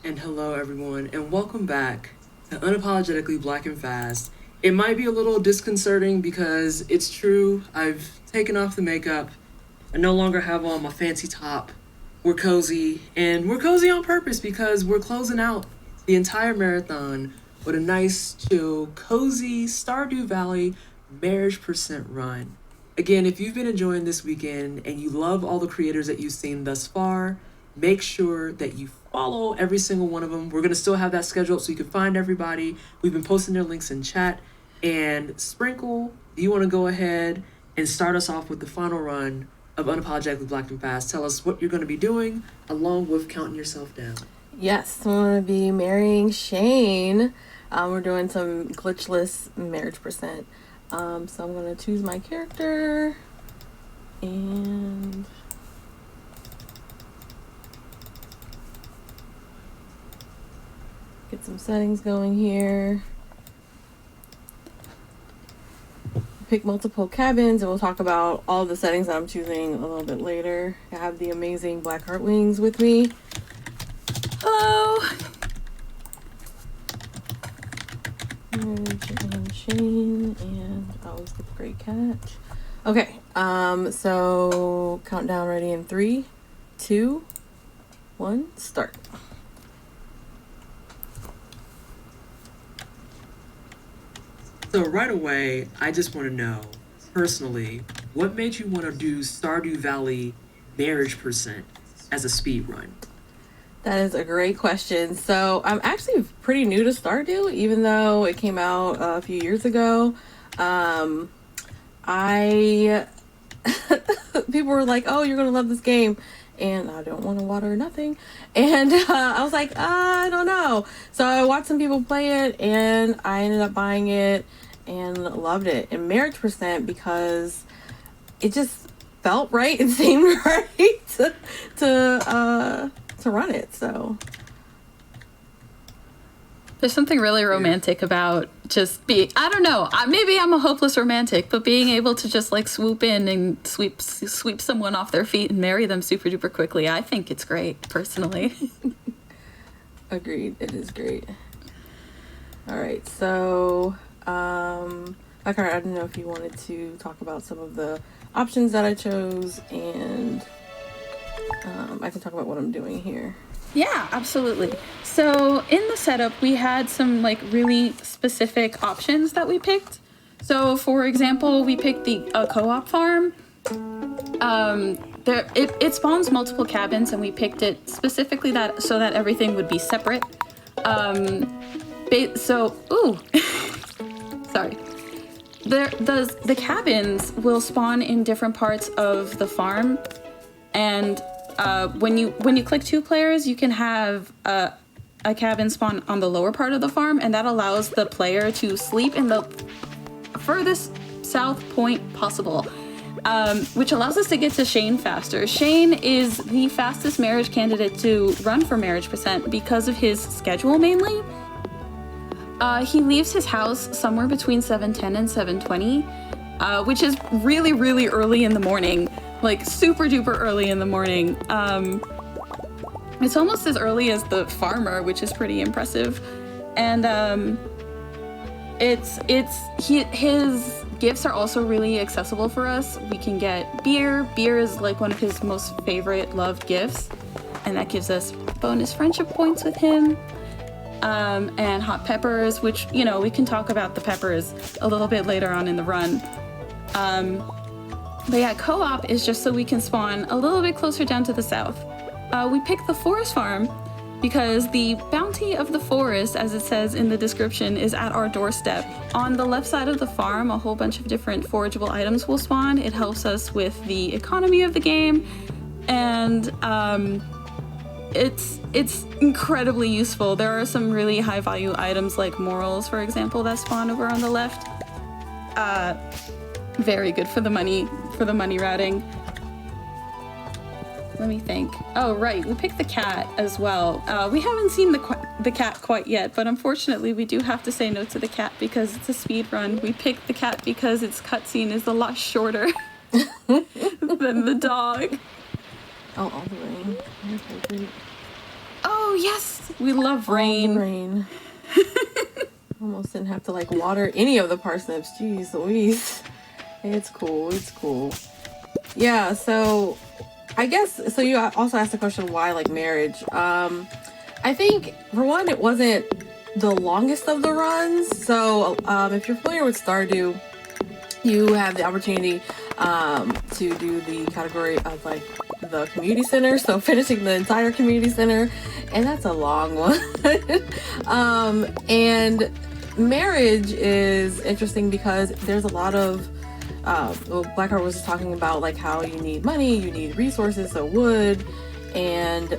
And hello, everyone, and welcome back to Unapologetically Black and Fast. It might be a little disconcerting because it's true, I've taken off the makeup. I no longer have on my fancy top. We're cozy, and we're cozy on purpose because we're closing out the entire marathon with a nice, chill, cozy Stardew Valley marriage percent run. Again, if you've been enjoying this weekend and you love all the creators that you've seen thus far, make sure that you follow every single one of them. We're going to still have that scheduled so you can find everybody. We've been posting their links in chat. And Sprinkle, do you want to go ahead and start us off with the final run of Unapologetically Black and Fast? Tell us what you're going to be doing along with counting yourself down. Yes, I'm going to be marrying Shane. We're doing some glitchless marriage percent. So I'm going to choose my character and get some settings going here. Pick multiple cabins, and we'll talk about all the settings that I'm choosing a little bit later. I have the amazing Blackheartwings with me. Hello! And Shane, and I always get the great catch. Okay, so countdown ready in 3, 2, 1, start. So right away, I just want to know, personally, what made you want to do Stardew Valley marriage percent as a speed run? That is a great question. So I'm actually pretty new to Stardew, even though it came out a few years ago. People were like, "Oh, you're gonna love this game," and I don't want to water nothing. And I was like, I don't know. So I watched some people play it, and I ended up buying it and loved it. And marriage percent because it just felt right and seemed right to run it. So there's something really romantic about just being, I don't know, maybe I'm a hopeless romantic, but being able to just like swoop in and sweep someone off their feet and marry them super duper quickly, I think it's great, personally. Agreed. It is great. All right, so I don't know if you wanted to talk about some of the options that I chose, and I can talk about what I'm doing here. Yeah, absolutely. So in the setup, we had some like really specific options that we picked. So for example, we picked the co-op farm. It spawns multiple cabins, and we picked it specifically that so that everything would be separate. Sorry. The cabins will spawn in different parts of the farm, and when you click 2 players, you can have a cabin spawn on the lower part of the farm, and that allows the player to sleep in the furthest south point possible, which allows us to get to Shane faster. Shane is the fastest marriage candidate to run for marriage percent because of his schedule mainly. He leaves his house somewhere between 7:10 and 7:20, which is really, really early in the morning. Like super duper early in the morning. It's almost as early as the farmer, which is pretty impressive. And his gifts are also really accessible for us. We can get beer. Beer is like one of his most favorite loved gifts, and that gives us bonus friendship points with him. And hot peppers, which, you know, we can talk about the peppers a little bit later on in the run. But yeah, co-op is just so we can spawn a little bit closer down to the south. We picked the forest farm because the bounty of the forest, as it says in the description, is at our doorstep. On the left side of the farm, a whole bunch of different forageable items will spawn. It helps us with the economy of the game, and it's incredibly useful. There are some really high value items like morals, for example, that spawn over on the left. Very good for the money routing. Let me think. Oh, right, we picked the cat as well. We haven't seen the cat quite yet, but unfortunately we do have to say no to the cat because it's a speed run. We picked the cat because its cutscene is a lot shorter than the dog. Oh, all the way. Oh yes, we love All the rain. rain. Almost didn't have to like water any of the parsnips. Jeez Louise. It's cool. It's cool. Yeah, so I guess so you also asked the question why like marriage. I think for one it wasn't the longest of the runs. So if you're familiar with Stardew, you have the opportunity to do the category of like the community center, so finishing the entire community center, and that's a long one. And marriage is interesting because there's a lot of well, Blackheart was just talking about like how you need money, you need resources, so wood, and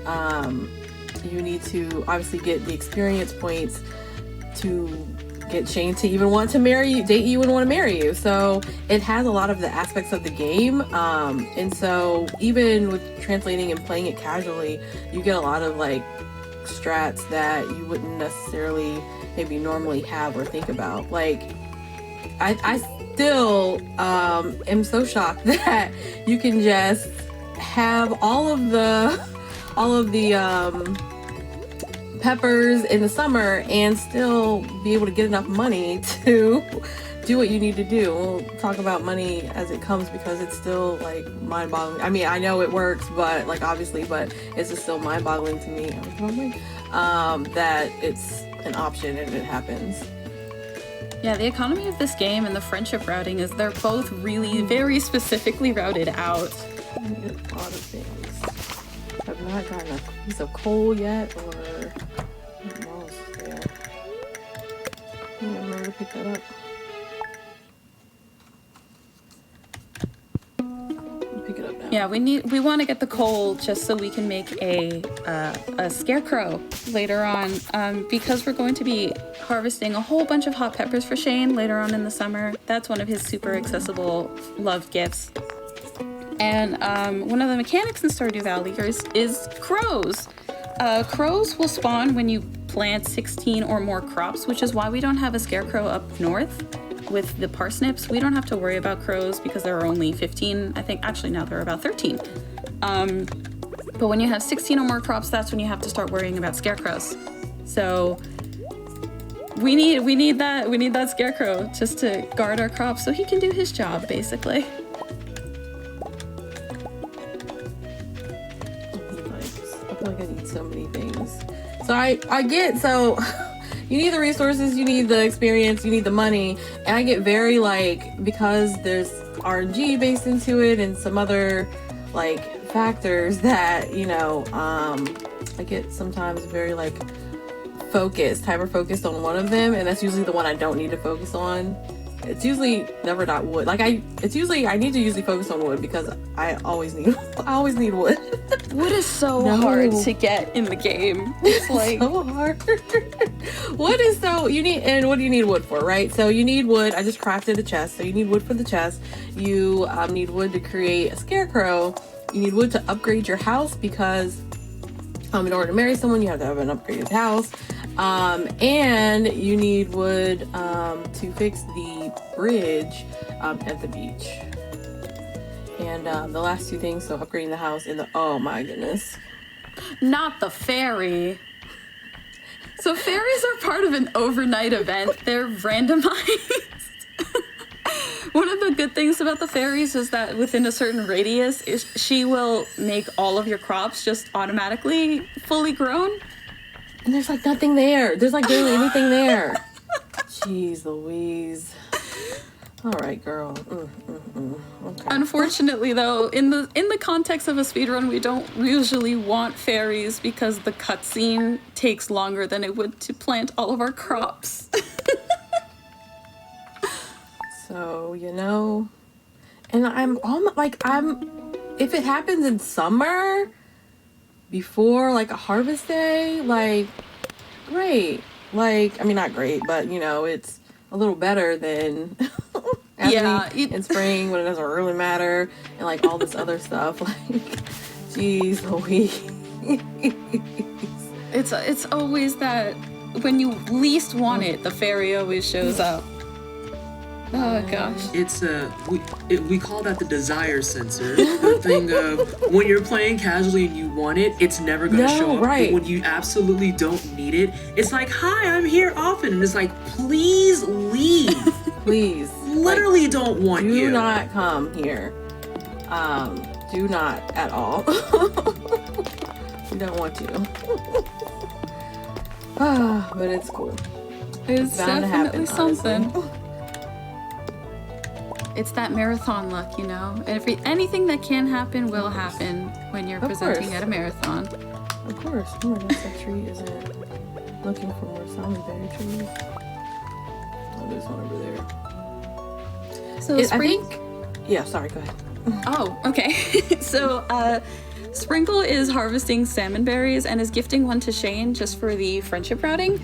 you need to obviously get the experience points to get Shane to even want to marry you, date you, and want to marry you. So it has a lot of the aspects of the game, and so even with translating and playing it casually, you get a lot of like strats that you wouldn't necessarily maybe normally have or think about. Like I still am so shocked that you can just have all of the peppers in the summer and still be able to get enough money to do what you need to do. We'll talk about money as it comes because it's still like mind-boggling. I mean, I know it works, but like obviously, but it's just still mind-boggling to me that it's an option and it happens. Yeah, the economy of this game and the friendship routing is they're both really very specifically routed out. I get a lot of things. I've not gotten a piece of coal yet, or almost there. I remember to pick that up. Pick it up now. Yeah, we want to get the coal just so we can make a scarecrow later on, because we're going to be harvesting a whole bunch of hot peppers for Shane later on in the summer. That's one of his super accessible loved gifts. And one of the mechanics in Stardew Valley is crows. Crows will spawn when you plant 16 or more crops, which is why we don't have a scarecrow up north with the parsnips. We don't have to worry about crows because there are only 15. I think actually now there are about 13. But when you have 16 or more crops, that's when you have to start worrying about scarecrows. So we need that scarecrow just to guard our crops so he can do his job basically. I feel like I need so many things. So I get, so you need the resources, you need the experience, you need the money, and I get very like, because there's RNG based into it and some other like factors that, you know, I get sometimes very like hyper focused on one of them, and that's usually the one I don't need to focus on. It's usually never not wood. Like I need to usually focus on wood because I always need wood. Wood is so hard to get in the game. It's like so hard. Wood is so you need, and what do you need wood for, right? So you need wood. I just crafted a chest, so you need wood for the chest. You need wood to create a scarecrow. You need wood to upgrade your house because in order to marry someone, you have to have an upgraded house. And you need wood to fix the bridge at the beach. And the last two things, so upgrading the house and oh my goodness. not the ferry. So ferries are part of an overnight event. They're randomized. One of the good things about the fairies is that within a certain radius, she will make all of your crops just automatically fully grown. And there's like nothing there. There's like barely anything there. Jeez Louise. All right, girl. Okay. Unfortunately, though, in the context of a speedrun, we don't usually want fairies because the cutscene takes longer than it would to plant all of our crops. So, you know, and I'm if it happens in summer before like a harvest day, like great. Like, I mean, not great, but you know, it's a little better than in spring when it doesn't really matter and like all this other stuff. Like, geez Louise. It's always that when you least want it, the fairy always shows up. Oh gosh. It's we call that the desire sensor. The thing of when you're playing casually and you want it, it's never gonna show up. right. But when you absolutely don't need it, it's like, hi, I'm here often, and it's like, please leave. Please. Literally don't want do you. Do not come here. Do not at all. We don't want to. But it's cool. It's bound to happen, definitely something. honestly. It's that marathon luck, you know? Anything that can happen will happen when you're presenting course. at a marathon. Of course. Oh my gosh, that tree isn't looking for more salmonberry trees. Oh, there's one over there. So I spring. think. Yeah, sorry, go ahead. Oh, okay. So, Sprinkle is harvesting salmon berries and is gifting one to Shane just for the friendship routing.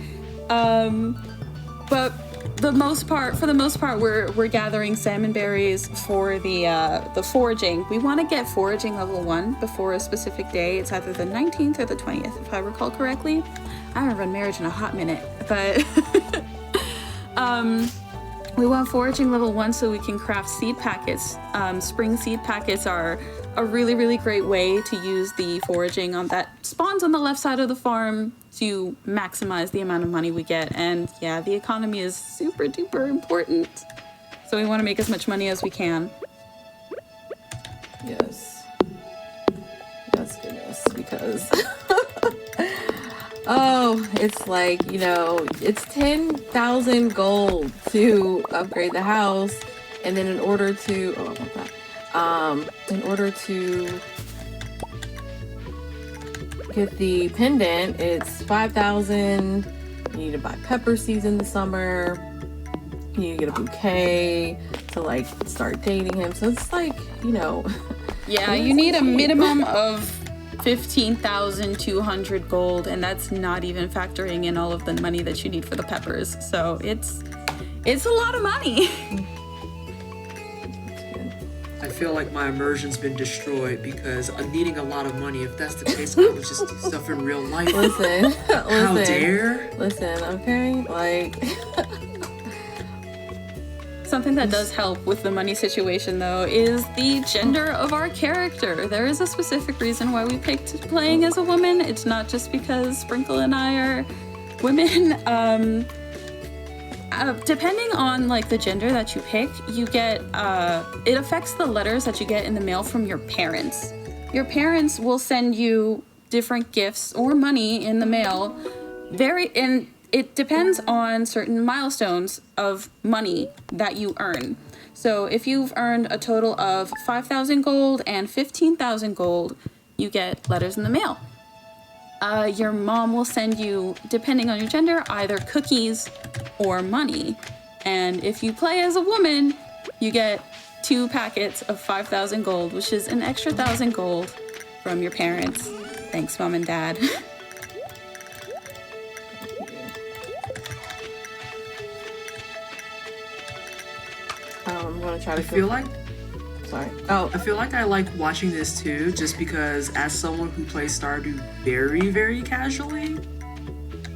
But for the most part, we're gathering salmon berries for the foraging. We want to get foraging level 1 before a specific day. It's either the 19th or the 20th, if I recall correctly. I haven't run marriage in a hot minute, but we want foraging level 1 so we can craft seed packets. Spring seed packets are a really, really great way to use the foraging that spawns on the left side of the farm to maximize the amount of money we get. And yeah, the economy is super duper important. So we want to make as much money as we can. Yes. Yes, goodness, because oh, it's like, you know, it's 10,000 gold to upgrade the house, and then in order to in order to get the pendant, it's 5,000. You need to buy pepper seeds in the summer. You need to get a bouquet to like start dating him. So it's like, you know. Yeah, you need a minimum of 15,200 gold, and that's not even factoring in all of the money that you need for the peppers. So it's a lot of money. I feel like my immersion's been destroyed because I'm needing a lot of money. If that's the case, I would just do stuff in real life. Listen, How dare? Listen, okay? Like, Something that does help with the money situation, though, is the gender of our character. There is a specific reason why we picked playing as a woman. It's not just because Sprinkle and I are women. Depending on like the gender that you pick, you get it affects the letters that you get in the mail from your parents. Your parents will send you different gifts or money in the mail. And it depends on certain milestones of money that you earn. So if you've earned a total of 5,000 gold and 15,000 gold, you get letters in the mail. Your mom will send you, depending on your gender, either cookies or money. And if you play as a woman, you get 2 packets of 5,000 gold, which is an extra 1,000 gold from your parents. Thanks, Mom and Dad. I'm gonna try to feel like Sorry. Oh, I feel like I like watching this too, just because as someone who plays Stardew very, very casually,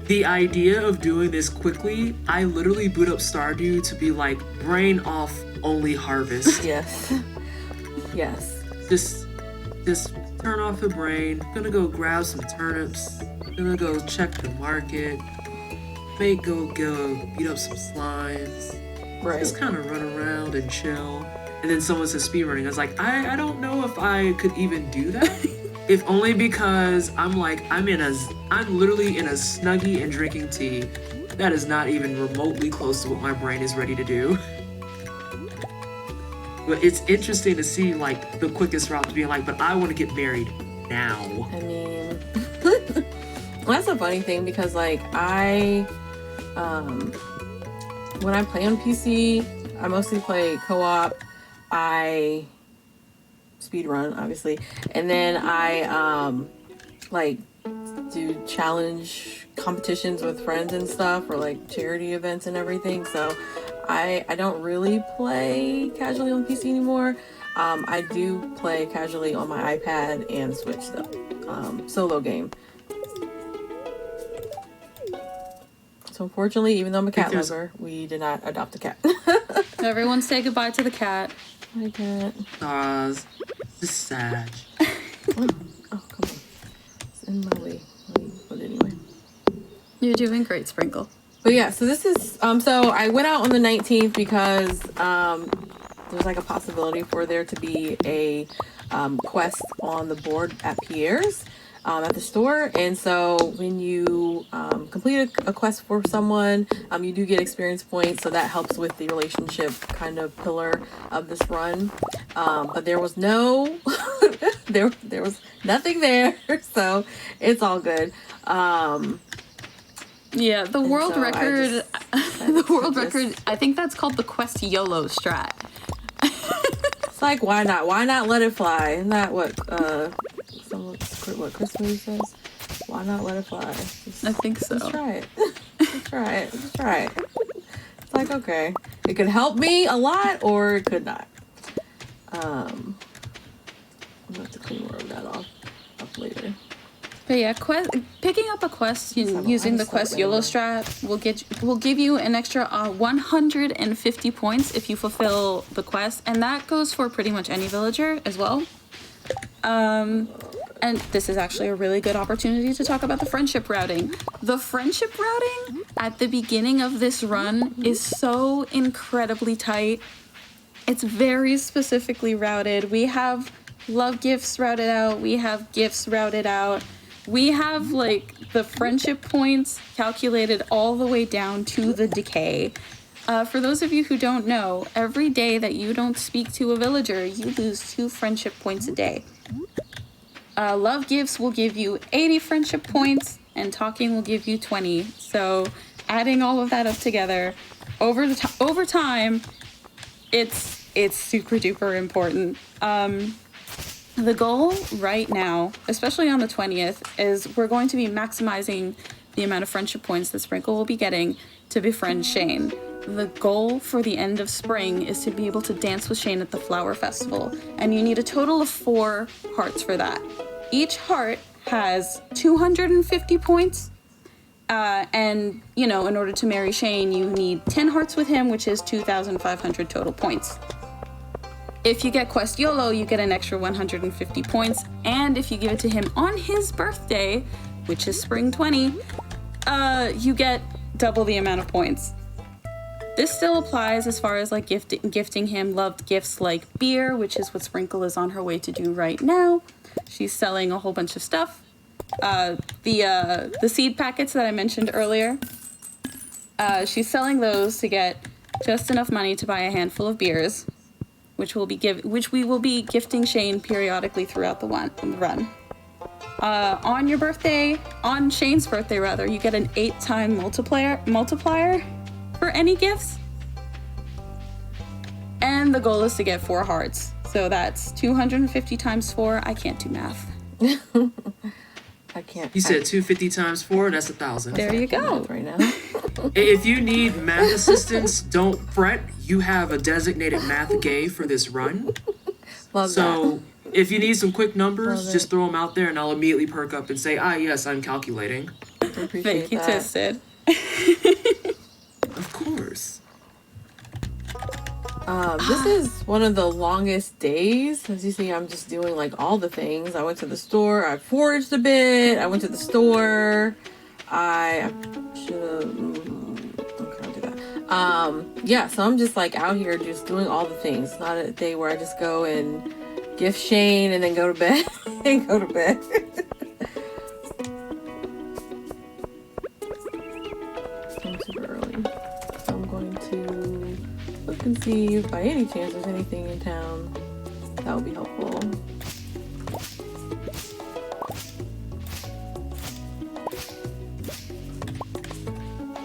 the idea of doing this quickly, I literally boot up Stardew to be like, brain off, only harvest. yes. Yes. Just turn off the brain. Gonna go grab some turnips. Gonna go check the market. May go beat up some slimes. Right. Just kind of run around and chill. And then someone says speedrunning. I was like, I don't know if I could even do that. If only because I'm literally in a Snuggie and drinking tea. That is not even remotely close to what my brain is ready to do. But it's interesting to see like the quickest route to being like, but I want to get married now. I mean, that's a funny thing because like when I play on PC, I mostly play co-op. I speedrun, obviously, and then I like do challenge competitions with friends and stuff, or like charity events and everything. So I don't really play casually on PC anymore. I do play casually on my iPad and Switch though. Solo game. So unfortunately, even though I'm a cat lover, we did not adopt a cat. Everyone say goodbye to the cat. I can't. This is sad. Oh, come on. It's in my way. But anyway. You're doing great, Sprinkle. But yeah, so this is, so I went out on the 19th because, there's like a possibility for there to be a, quest on the board at Pierre's, at the store. And so when you, complete a quest for someone, you do get experience points. So that helps with the relationship kind of pillar of this run. But there was no, there was nothing there. So it's all good. Yeah, the world record, the world record, I think that's called the Quest YOLO strat. It's like, why not? Why not let it fly? Isn't that what Chris Moody says? Why not let it fly? I think so. Let's try it. Let's try it. Let's try it. It's like, okay, it could help me a lot, or it could not. I'm gonna have to clean more of that up later. But yeah, picking up a quest using the Quest YOLO strat will give you an extra 150 points if you fulfill the quest, and that goes for pretty much any villager as well. And this is actually a really good opportunity to talk about the friendship routing. The friendship routing at the beginning of this run is so incredibly tight. It's very specifically routed. We have love gifts routed out. We have gifts routed out. We have, like, the friendship points calculated all the way down to the decay. For those of you who don't know, every day that you don't speak to a villager, you lose 2 friendship points a day. Love gifts will give you 80 friendship points, and talking will give you 20. So adding all of that up together, over time, it's super duper important. The goal right now, especially on the 20th, is we're going to be maximizing the amount of friendship points that Sprinkle will be getting to befriend Shane. The goal for the end of spring is to be able to dance with Shane at the Flower Festival, and you need a total of 4 hearts for that. Each heart has 250 points, and, you know, in order to marry Shane, you need 10 hearts with him, which is 2,500 total points. If you get Quest YOLO, you get an extra 150 points, and if you give it to him on his birthday, which is spring 20, you get double the amount of points. This still applies as far as like gifting him loved gifts like beer, which is what Sprinkle is on her way to do right now. She's selling a whole bunch of stuff. The seed packets that I mentioned earlier, she's selling those to get just enough money to buy a handful of beers, which we will be gifting Shane periodically throughout the run. On your birthday, on Shane's birthday rather, you get an 8-time multiplier for any gifts. And the goal is to get 4 hearts. So that's 250 times 4. I can't do math. I can't. You said 250 times 4, that's 1,000. There you go. Right now. If you need math assistance, don't fret. You have a designated math gay for this run. Love so that. if you need some quick numbers, Love just it. throw them out there and I'll immediately perk up and say, yes, I'm calculating. Thank you, Twisted. Of course. This is one of the longest days. As you see, I'm just doing like all the things. I went to the store, I foraged a bit, I went to the store. I should have, okay, I'll do that. Yeah, so I'm just like out here just doing all the things. It's not a day where I just go and gift Shane and then go to bed and go to bed. I'm super early. So I'm going to look and see if by any chance there's anything in town that would be helpful.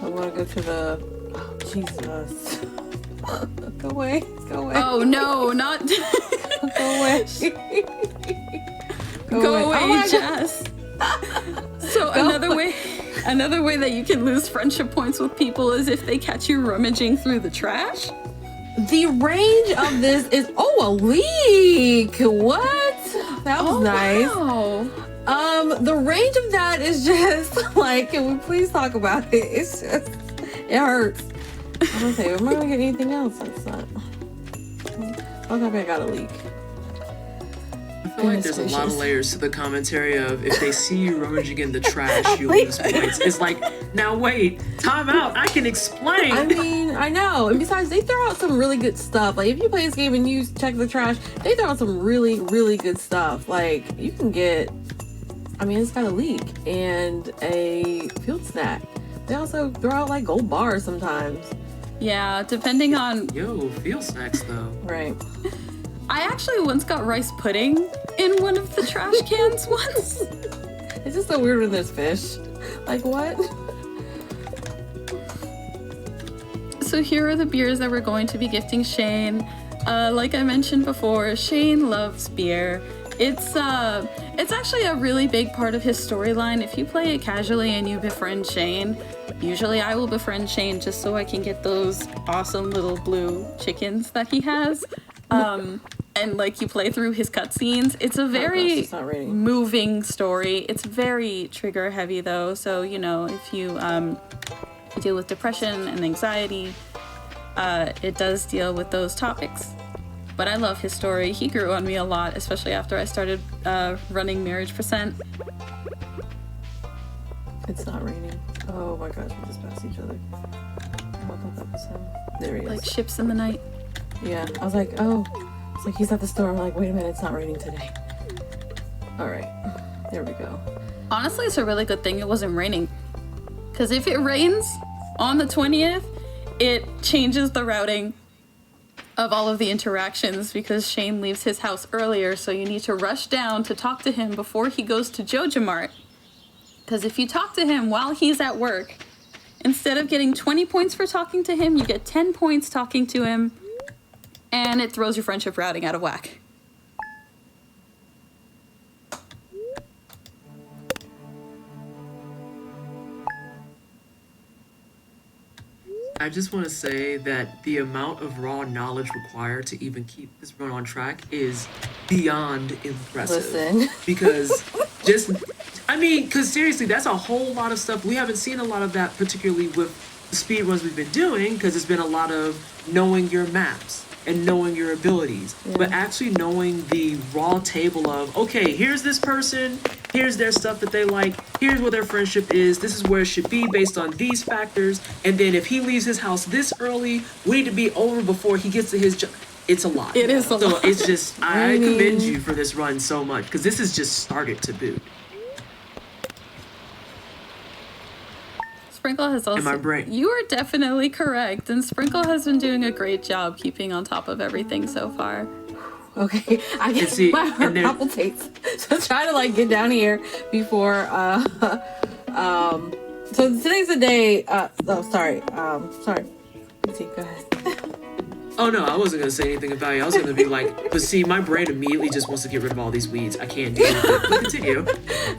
I want to go to the... Oh, Jesus. Go away. Go away. Oh no, not Go away. Go away, Oh Jess. So another way that you can lose friendship points with people is if they catch you rummaging through the trash. The range of this is... Oh, a leak. What? That was nice. Wow. The range of that is just like, can we please talk about it? It's just, it hurts. I'm gonna say, am I gonna get anything else? That's not. I was happy I got a leak. I feel like there's a lot of layers to the commentary of if they see you rummaging in the trash, you lose points. It's like, now wait, time out, I can explain. I mean, I know. And besides, they throw out some really good stuff. Like, if you play this game and you check the trash, they throw out some really, really good stuff. Like, you can get, I mean, it's got a leek and a field snack. They also throw out, like, gold bars sometimes. Yeah, depending on... Yo, field snacks, though. Right. I actually once got rice pudding in one of the trash cans once. It's just so weird when there's fish. Like, what? So here are the beers that we're going to be gifting Shane. Like I mentioned before, Shane loves beer. It's actually a really big part of his storyline. If you play it casually and you befriend Shane, usually I will befriend Shane just so I can get those awesome little blue chickens that he has. And like you play through his cutscenes. It's a very moving story. It's very trigger heavy though. So, you know, if you deal with depression and anxiety, it does deal with those topics. But I love his story. He grew on me a lot, especially after I started running Marriage Percent. It's not raining. Oh my gosh, we just passed each other. I thought that was him. There he is. Like ships in the night. Yeah, I was like, oh. It's like he's at the store. I'm like, wait a minute, it's not raining today. All right, there we go. Honestly, it's a really good thing it wasn't raining. Because if it rains on the 20th, it changes the routing of all of the interactions because Shane leaves his house earlier, so you need to rush down to talk to him before he goes to JojaMart. Because if you talk to him while he's at work, instead of getting 20 points for talking to him, you get 10 points talking to him, and it throws your friendship routing out of whack. I just want to say that the amount of raw knowledge required to even keep this run on track is beyond impressive. Listen. Because because seriously, that's a whole lot of stuff. We haven't seen a lot of that, particularly with the speed runs we've been doing, because it's been a lot of knowing your maps and knowing your abilities, but actually knowing the raw table of, okay, here's this person, here's their stuff that they like, here's what their friendship is, this is where it should be based on these factors, and then if he leaves his house this early, we need to be over before he gets to his job. It's a lot. It is a lot. So it's just, I commend you for this run so much, because this has just started to boot. Sprinkle has also... In my brain. You are definitely correct, and Sprinkle has been doing a great job keeping on top of everything so far. Okay, I can see my heart palpitates. So try to like get down here before so today's the day sorry. See, go ahead. Oh no, I wasn't gonna say anything about you. I was gonna be like, but see, my brain immediately just wants to get rid of all these weeds. I can't deal with it. But continue.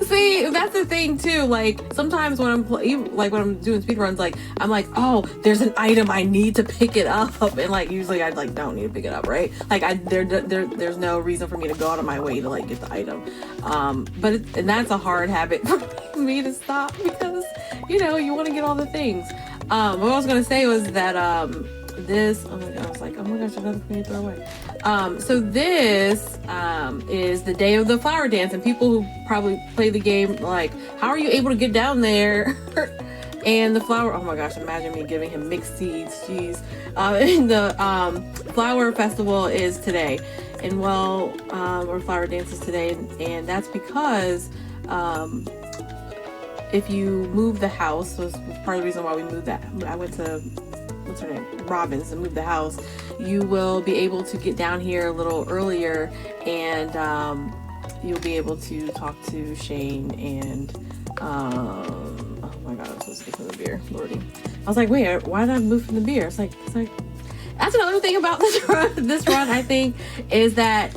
See, that's the thing too. Like sometimes when I'm when I'm doing speedruns, like I'm like, oh, there's an item I need to pick it up, and like usually I like don't need to pick it up, right? Like there's no reason for me to go out of my way to like get the item. And that's a hard habit for me to stop because you know you want to get all the things. What I was gonna say was that this, oh my god, I was like, oh my gosh, there's nothing for me to throw away. So this is the day of the flower dance, and people who probably play the game like, how are you able to get down there? And the flower, oh my gosh, imagine me giving him mixed seeds, jeez. And the flower festival is today, and or flower dance is today, and that's because if you move the house, so it's part of the reason why we moved that. I went to what's her name, Robbins, and move the house, you will be able to get down here a little earlier, and you'll be able to talk to Shane and oh my god, I'm supposed to get some of the beer, lordy. I was like, wait, why did I move from the beer? It's like that's another thing about this run I think is that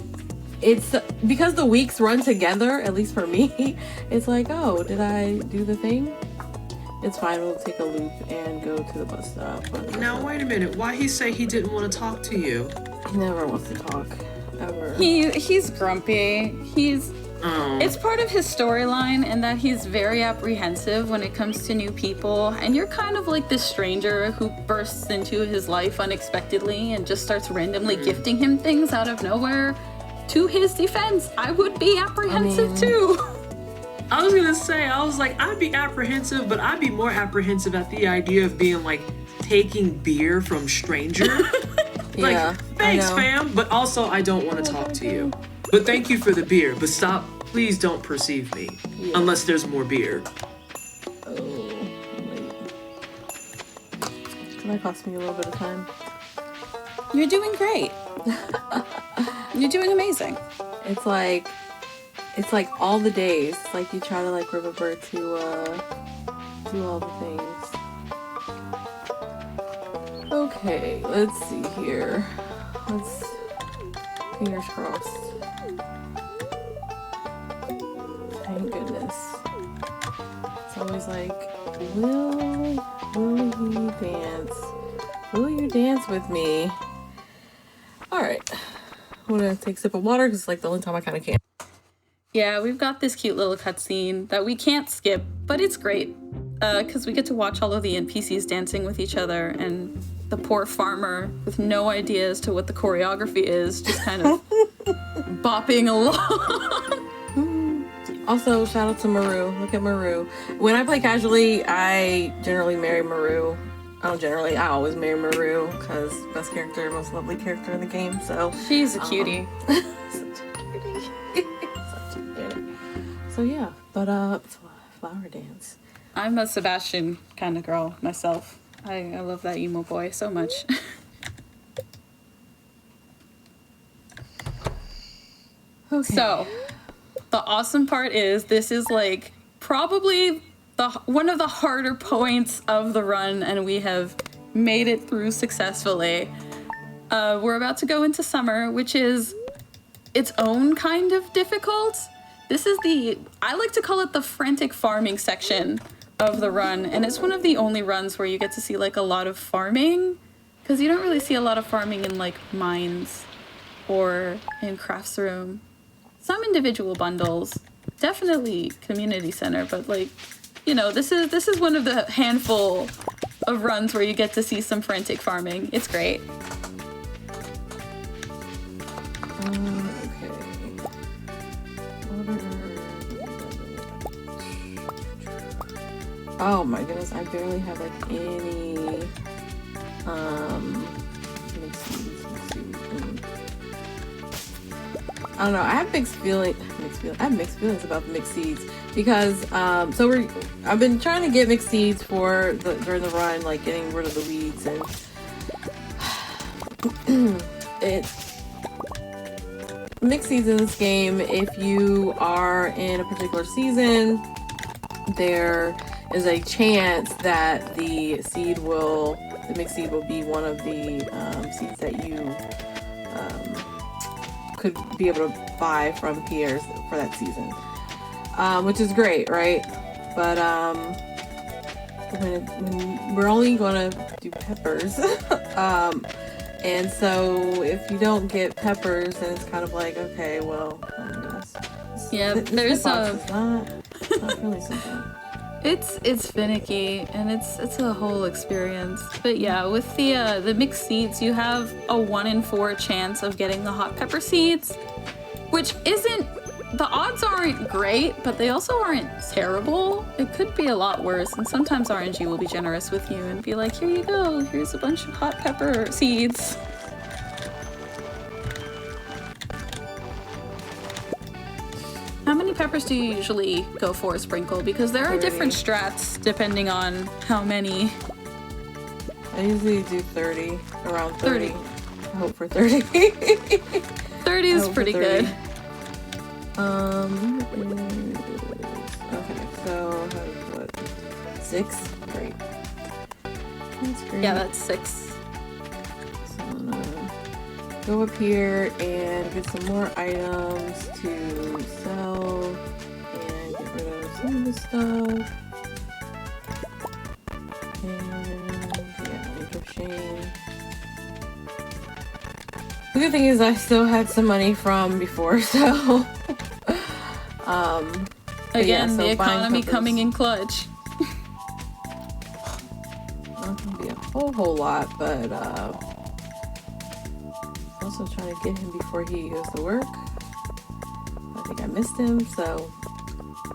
it's because the weeks run together, at least for me. It's like, oh, did I do the thing? It's fine, we'll take a loop and go to the bus stop. Now, wait a minute. Why he say he didn't want to talk to you? He never wants to talk, ever. He's grumpy. He's Oh. It's part of his storyline in that he's very apprehensive when it comes to new people, and you're kind of like this stranger who bursts into his life unexpectedly and just starts randomly gifting him things out of nowhere. To his defense, I would be apprehensive too. I was gonna say, I was like, I'd be apprehensive, but I'd be more apprehensive at the idea of being like taking beer from stranger. Like, Yeah, thanks, fam, but also I don't want to talk to you. But thank you for the beer, but stop, please don't perceive me. Yeah. Unless there's more beer. Oh, wait. That cost me a little bit of time. You're doing great. You're doing amazing. It's like all the days. It's like you try to like remember to do all the things. Okay, let's see here. Fingers crossed. Thank goodness. It's always like, will he dance? Will you dance with me? Alright. I'm gonna take a sip of water because it's like the only time I kind of can. Yeah, we've got this cute little cutscene that we can't skip, but it's great. Because we get to watch all of the NPCs dancing with each other, and the poor farmer with no idea as to what the choreography is, just kind of bopping along. Also, shout out to Maru. Look at Maru. When I play casually, I generally marry Maru. I always marry Maru because best character, most lovely character in the game. So She's a cutie. Such a cutie. Such a cutie. So yeah, but flower dance. I'm a Sebastian kind of girl myself. I love that emo boy so much. Okay. So, the awesome part is this is like probably one of the harder points of the run, and we have made it through successfully. We're about to go into summer, which is its own kind of difficult. This is I like to call it the frantic farming section of the run, and it's one of the only runs where you get to see like a lot of farming, because you don't really see a lot of farming in like mines or in crafts room. Some individual bundles, definitely community center, but like, you know, this is one of the handful of runs where you get to see some frantic farming. It's great. Okay. Oh my goodness, I barely have like any let's see. I don't know. I have mixed feelings about the mixed seeds because I've been trying to get mixed seeds during the run, like getting rid of the weeds, and mixed seeds in this game. If you are in a particular season, there is a chance that the mixed seed will be one of the seeds that you could be able to buy from peers for that season, which is great, right? But when we're only gonna do peppers, and so if you don't get peppers, then it's kind of like, okay, well, yeah, there's not really something. It's finicky, and it's a whole experience. But yeah, with the mixed seeds, you have a 1 in 4 chance of getting the hot pepper seeds, which the odds aren't great, but they also aren't terrible. It could be a lot worse, and sometimes RNG will be generous with you and be like, here you go, here's a bunch of hot pepper seeds. How many peppers do you usually go for a sprinkle? Because there are 30. different strats depending on how many. I usually do 30, around 30. 30. I hope for 30. 30 is pretty good. Okay, so I have what? 6? Great. That's great. Yeah, that's 6. So I'm gonna go up here and get some more items to sell and get rid of some of this stuff. And yeah, Ink of Shame. The good thing is I still had some money from before, so Again, so the buying economy peppers. coming in clutch. Not gonna be a whole lot, but also trying to get him before he goes to work. I think I missed him, so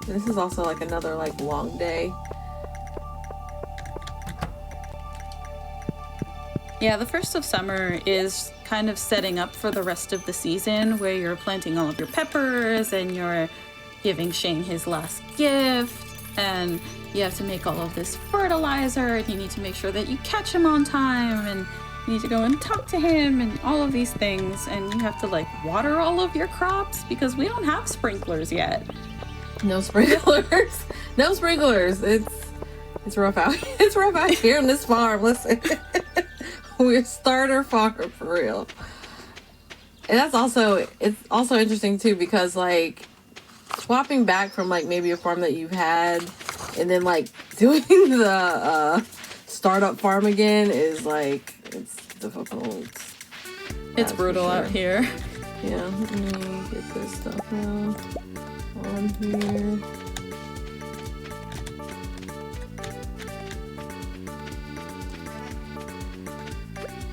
this is also like another like long day. Yeah, the first of summer is kind of setting up for the rest of the season, where you're planting all of your peppers and you're giving Shane his last gift, and you have to make all of this fertilizer, and you need to make sure that you catch him on time, and you need to go and talk to him, and all of these things, and you have to like water all of your crops because we don't have sprinklers yet. No sprinklers. No sprinklers. It's rough out. It's rough out here on this farm. Listen, we're starter farm for real. And it's also interesting too, because like swapping back from like maybe a farm that you've had and then like doing the startup farm again is like, it's difficult. It's brutal out here. Yeah, let me get this stuff now on here.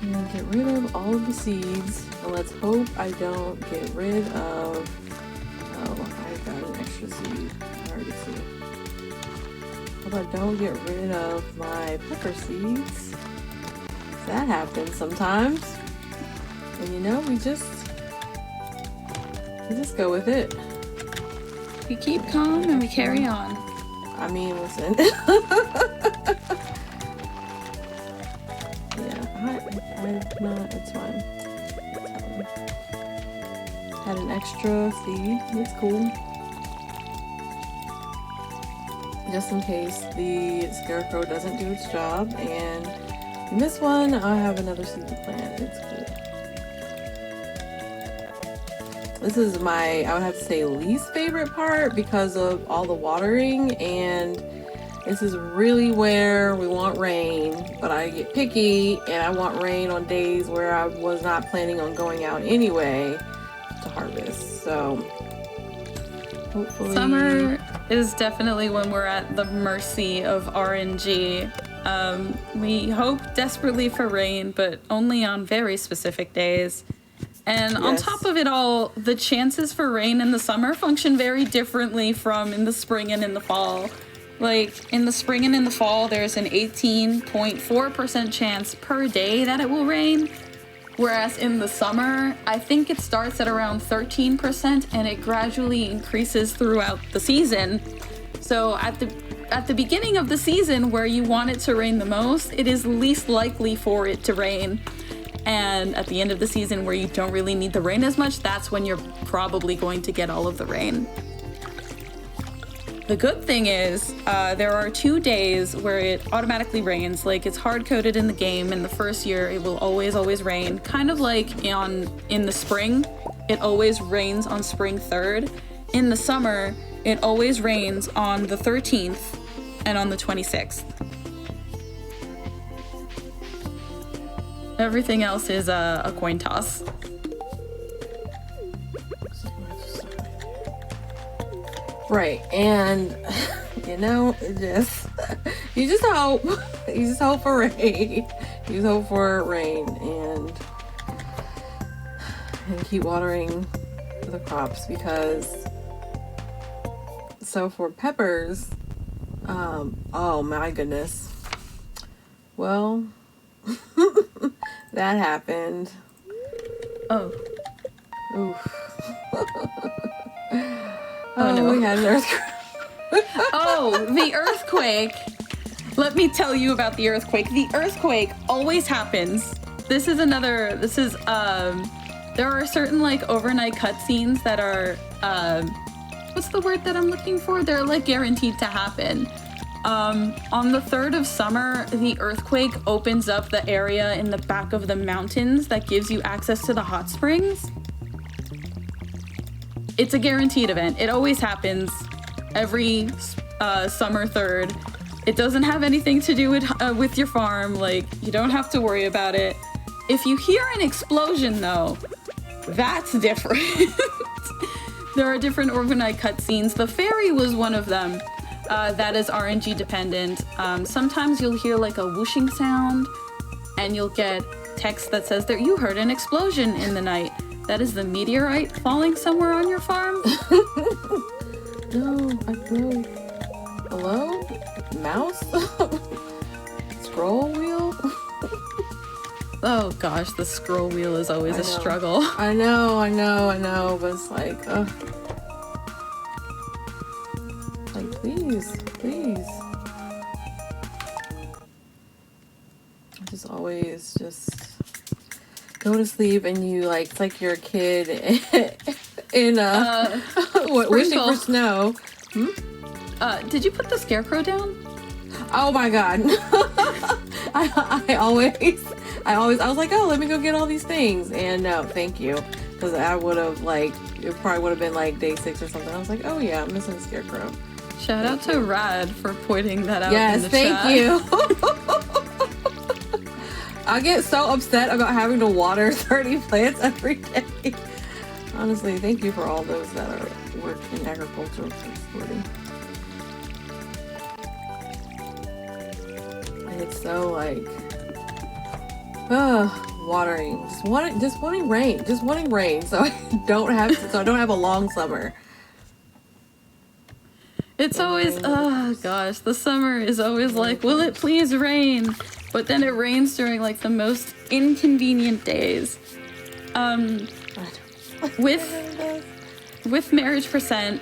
And get rid of all of the seeds. And let's hope I don't get rid of... Oh, I got an extra seed. I already see. Hope I don't get rid of my pepper seeds. That happens sometimes. And you know, we just go with it. We keep calm and we carry on. I mean, listen. I'm not, it's fine. Had an extra seed, it's cool. Just in case the scarecrow doesn't do its job, and in this one, I have another seed to plant, it's cool. This is my, I would have to say, least favorite part because of all the watering, and this is really where we want rain, but I get picky and I want rain on days where I was not planning on going out anyway to harvest. So hopefully Summer is definitely when we're at the mercy of RNG. We hope desperately for rain, but only on very specific days. And on top of it all, the chances for rain in the summer function very differently from in the spring and in the fall. Like, in the spring and in the fall, there's an 18.4% chance per day that it will rain. Whereas in the summer, I think it starts at around 13% and it gradually increases throughout the season. So at the beginning of the season, where you want it to rain the most, it is least likely for it to rain. And at the end of the season, where you don't really need the rain as much, that's when you're probably going to get all of the rain. The good thing is, there are 2 days where it automatically rains. Like, it's hard-coded in the game. In the first year, it will always rain. Kind of like in the spring, it always rains on spring 3rd. In the summer, it always rains on the 13th and on the 26th. Everything else is a coin toss. right, and you know, you just hope for rain. You just hope for rain and keep watering the crops, because so for peppers, oh my goodness, well, that happened. Oh. Oof. Oh no. We had an earthquake. Oh, the earthquake. Let me tell you about the earthquake. The earthquake always happens. There are certain like overnight cutscenes that are, what's the word that I'm looking for? They're like guaranteed to happen. On the 3rd of summer, the earthquake opens up the area in the back of the mountains that gives you access to the hot springs. It's a guaranteed event. It always happens every summer 3rd. It doesn't have anything to do with your farm. Like, you don't have to worry about it. If you hear an explosion, though, that's different. There are different overnight cutscenes. The ferry was one of them. That is RNG dependent. Sometimes you'll hear like a whooshing sound, and you'll get text that says that you heard an explosion in the night. That is the meteorite falling somewhere on your farm. No, no. Hello? Mouse? Scroll wheel? Oh gosh, the scroll wheel is always a struggle. I know, but it's like, like, please. Just always just go to sleep and you like, it's like you're a kid in wishing for snow. Did you put the scarecrow down? Oh my god. I was like, oh, let me go get all these things, and no, thank you, because I would have like, it probably would have been like day 6 or something. I was like, oh yeah, I'm missing a scarecrow. Shout out to Rad for pointing that out. Yes, in the thank chat. you. I get so upset about having to water 30 plants every day. Honestly, thank you for all those that are work in agriculture exporting. It's so like, watering. Just wanting rain, so I don't have a long summer. It's always, oh gosh, the summer is always like, will it please rain? But then it rains during like the most inconvenient days. With marriage percent,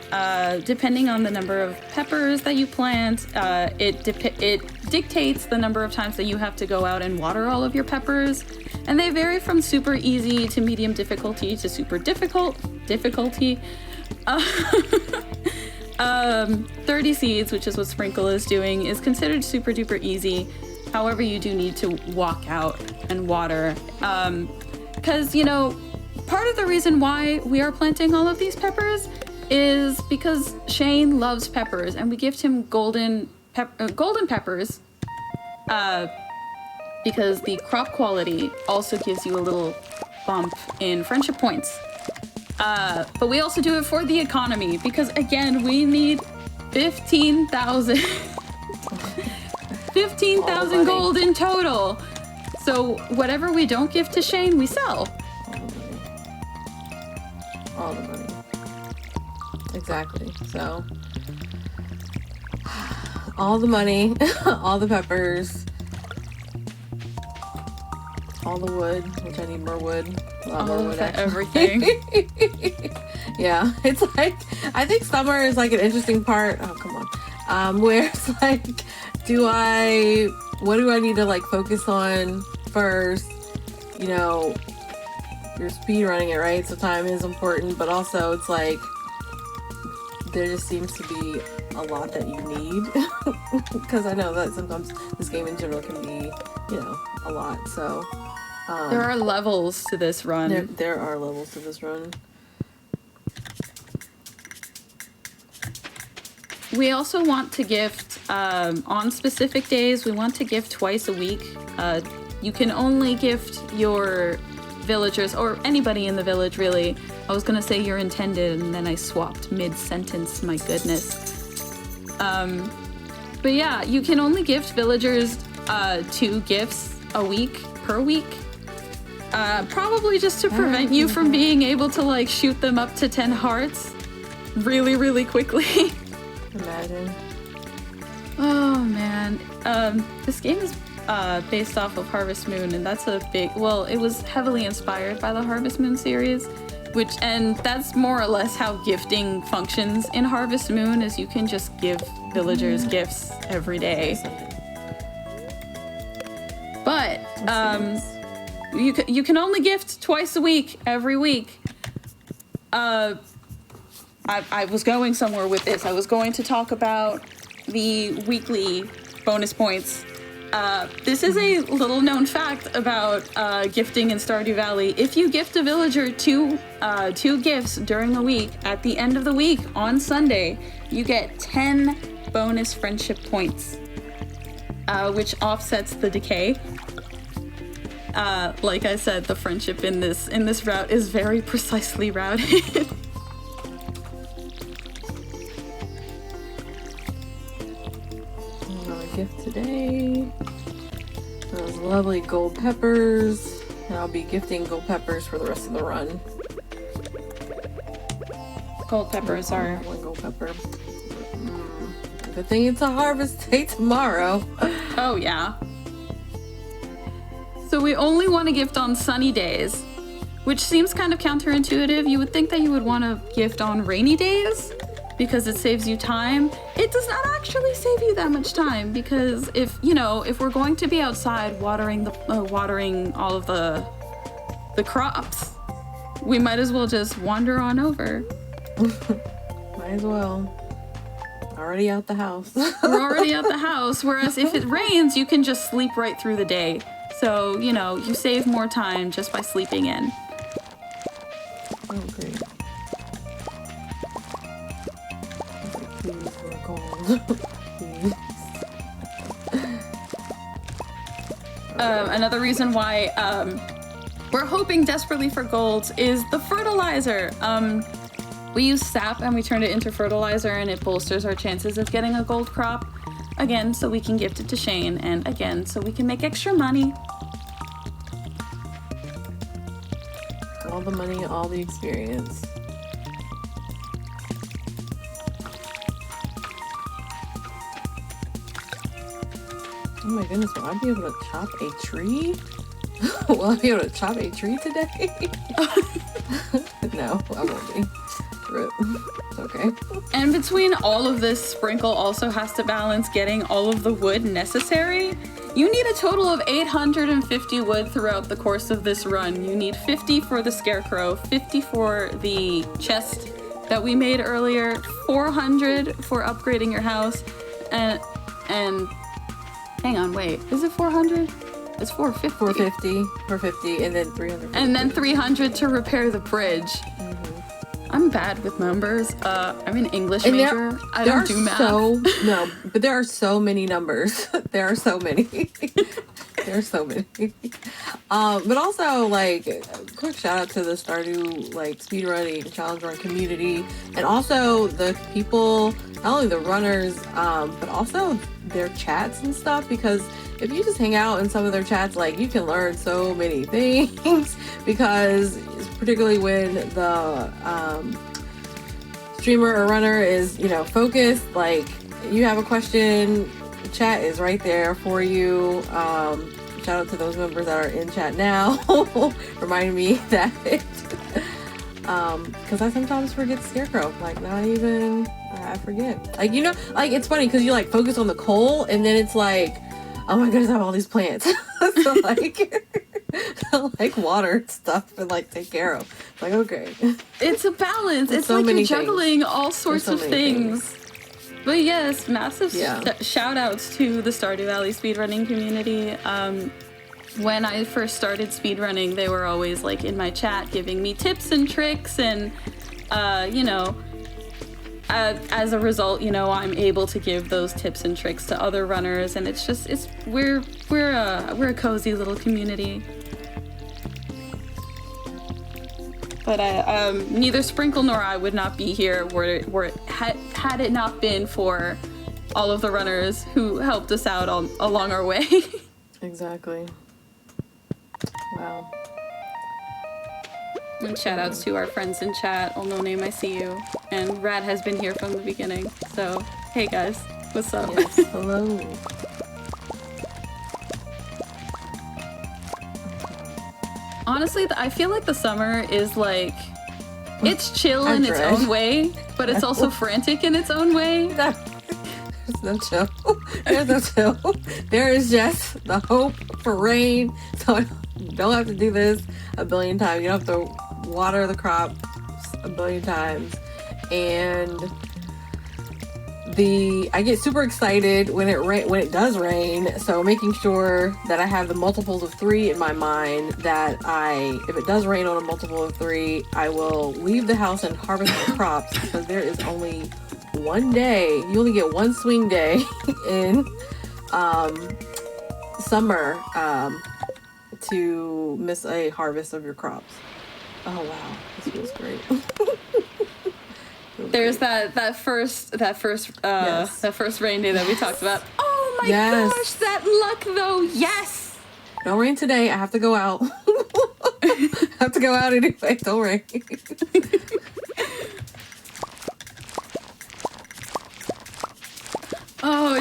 depending on the number of peppers that you plant, it dictates the number of times that you have to go out and water all of your peppers. And they vary from super easy to medium difficulty to super difficulty. 30 seeds, which is what Sprinkle is doing, is considered super duper easy. However, you do need to walk out and water. Because, you know, part of the reason why we are planting all of these peppers is because Shane loves peppers, and we gift him golden peppers because the crop quality also gives you a little bump in friendship points. But we also do it for the economy because, again, we need 15,000 gold in total. So whatever we don't give to Shane, we sell. All the money. Exactly. So all the money, all the peppers, all the wood, which I need more wood. A lot more wood, everything. Yeah, it's like, I think summer is like an interesting part. Oh, come on. Where it's like, what do I need to like focus on first? You know, you're speed running it, right? So time is important, but also it's like, there just seems to be a lot that you need. Because I know that sometimes this game in general can be, you know, a lot. So there are levels to this run. There are levels to this run. We also want to gift on specific days. We want to gift twice a week. You can only gift your villagers, or anybody in the village, really. I was gonna say your intended, and then I swapped mid-sentence. My goodness. But yeah, you can only gift villagers 2 gifts a week per week. Probably just to prevent you from being able to like shoot them up to 10 hearts really, really quickly. Imagine. Oh man, this game is based off of Harvest Moon, and that's a big, well, it was heavily inspired by the Harvest Moon series, and that's more or less how gifting functions in Harvest Moon, is you can just give villagers gifts every day. But you can only gift twice a week, every week. I was going somewhere with this. I was going to talk about the weekly bonus points. This is a little known fact about gifting in Stardew Valley. If you gift a villager two gifts during a week, at the end of the week on Sunday, you get 10 bonus friendship points, which offsets the decay. Like I said, the friendship in this route is very precisely routed. gift today. Those lovely gold peppers. And I'll be gifting gold peppers for the rest of the run. Gold peppers are... One gold pepper. Good thing it's a harvest day tomorrow. Oh, yeah. So we only want to gift on sunny days, which seems kind of counterintuitive. You would think that you would want to gift on rainy days because it saves you time. It does not actually save you that much time because if we're going to be outside watering all of the crops, we might as well just wander on over. Might as well. Already out the house. We're already out the house, whereas if it rains, you can just sleep right through the day. So, you save more time just by sleeping in. Oh, great. Please, we're gold. Please. Another reason why we're hoping desperately for golds is the fertilizer. We use sap and we turn it into fertilizer, and it bolsters our chances of getting a gold crop. Again, so we can gift it to Shane, and again, so we can make extra money. All the money, all the experience. Oh my goodness, will I be able to chop a tree? Will I be able to chop a tree today? No, I won't be. Rip. It's okay. And between all of this, Sprinkle also has to balance getting all of the wood necessary. You need a total of 850 wood throughout the course of this run. You need 50 for the scarecrow, 50 for the chest that we made earlier, 400 for upgrading your house, and hang on, wait, is it 400? It's 450. 450, and then 300. And then 300 to repair the bridge. I'm bad with numbers. I'm an English major. I don't do math. But there are so many numbers. There are so many. There are so many. But also, quick shout out to the Stardew, speedrunning challenge run community, and also the people, not only the runners, but also their chats and stuff, because if you just hang out in some of their chats, you can learn so many things, because particularly when the streamer or runner is, focused, you have a question, the chat is right there for you. Shout out to those members that are in chat now, reminding me that because I sometimes forget Scarecrow, I forget. It's funny because you focus on the coal, and then it's oh my goodness, I have all these plants. So water and stuff and take care of. Okay. It's a balance. It's so like many you're juggling things. all sorts of things. But yes, massive shout outs to the Stardew Valley speedrunning community. When I first started speedrunning, they were always in my chat giving me tips and tricks, and as a result, I'm able to give those tips and tricks to other runners, and we're a cozy little community. But neither Sprinkle nor I would not be here had it not been for all of the runners who helped us out along our way. Exactly. Wow. And shout outs to our friends in chat. Oh, no name, I see you. And Rad has been here from the beginning. So, hey guys, what's up? Yes, hello. Honestly, I feel like the summer is it's chill in its own way, but it's also frantic in its own way. There's no chill. There's no chill. There is just the hope for rain. So you don't have to do this a billion times. You don't have to water the crop a billion times. And I get super excited when it does rain. So making sure that I have the multiples of 3 in my mind, that if it does rain on a multiple of 3, I will leave the house and harvest my crops, because there is only one day. You only get one swing day in summer to miss a harvest of your crops. Oh wow, this feels great. There's that first rain day that we talked about. Oh my Yes. gosh, that luck though. Yes. Don't rain today. I have to go out. I have to go out anyway. Don't rain. Oh,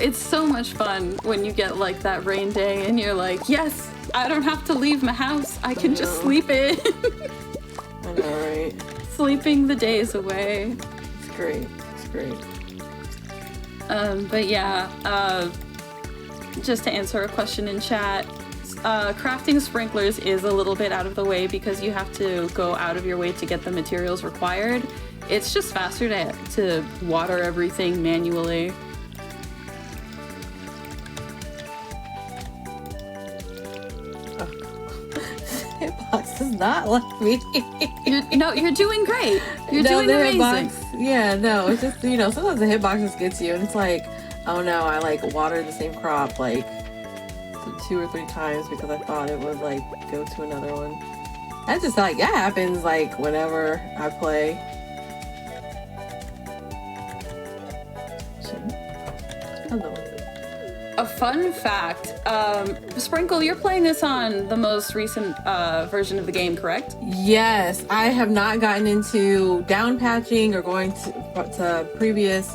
it's so much fun when you get like that rain day and you're like, yes, I don't have to leave my house. I can just sleep in. I know, right? Sleeping the days away. It's great. It's great. But yeah, just to answer a question in chat, crafting sprinklers is a little bit out of the way because you have to go out of your way to get the materials required. It's just faster to water everything manually. Hitbox does not like me. You're doing great. You're doing amazing. Hitbox, yeah, no, it's just, sometimes the hitbox just gets you and it's like, oh no, I like watered the same crop like 2 or 3 times because I thought it would like go to another one. That's just like, that happens like whenever I play. Hello. A fun fact, Sprinkle, you're playing this on the most recent version of the game, correct? Yes, I have not gotten into down patching or going to previous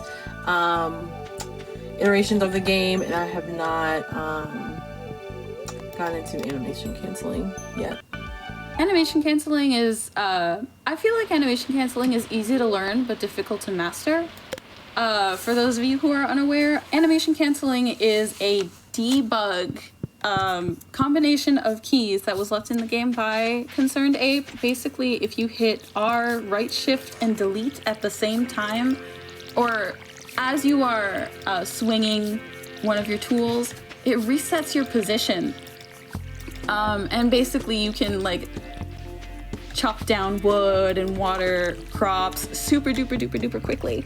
iterations of the game, and I have not gotten into animation canceling yet. Animation canceling is, I feel like animation canceling is easy to learn but difficult to master. For those of you who are unaware, animation canceling is a debug combination of keys that was left in the game by Concerned Ape. Basically, if you hit R, right shift, and delete at the same time, or as you are swinging one of your tools, it resets your position. And basically you can like chop down wood and water crops super duper duper duper quickly.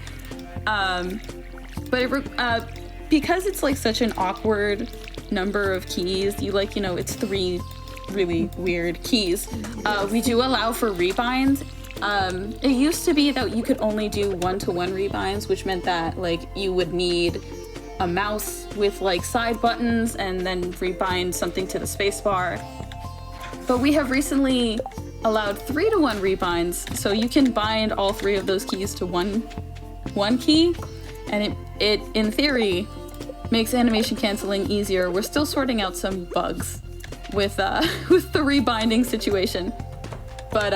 But because it's like such an awkward number of keys, it's 3 really weird keys. We do allow for rebinds. It used to be that you could only do 1-to-1 rebinds, which meant that like you would need a mouse with like side buttons and then rebind something to the spacebar. But we have recently allowed 3-to-1 rebinds, so you can bind all 3 of those keys to one key, and it in theory makes animation canceling easier. We're still sorting out some bugs with the rebinding situation, but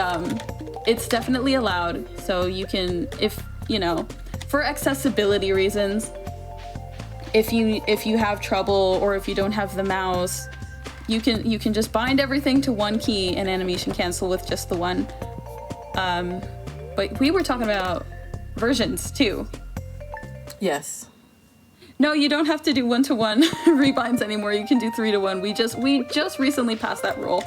it's definitely allowed. So you can, if for accessibility reasons, if you have trouble or if you don't have the mouse, you can just bind everything to one key and animation cancel with just the one. But we were talking about versions too. Yes. No, you don't have to do 1-to-1 rebinds anymore. You can do 3-to-1. We just recently passed that rule.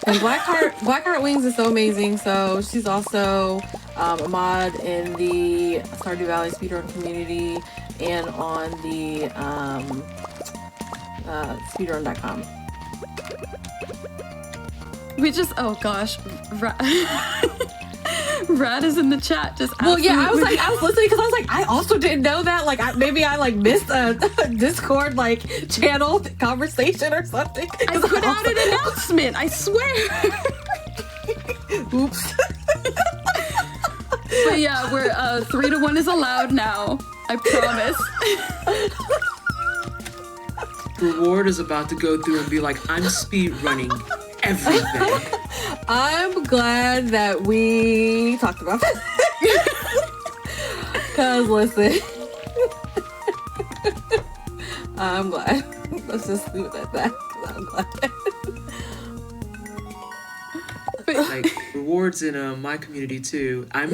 And blackheartwings is so amazing. So she's also a mod in the Stardew Valley speedrun community and on the speedrun.com. Oh gosh, Rad is in the chat. Just absolutely. Well, yeah, I was listening because I was like, I also didn't know that. Like, maybe I like missed a Discord like channel conversation or something. I put out an announcement. I swear. Oops. But yeah, we're 3-to-1 is allowed now. I promise. Reward is about to go through and be like, I'm speed running everything. I'm glad that we talked about that. Because listen, I'm glad. Let's just leave it at that. 'Cause I'm glad. Like rewards in my community too. I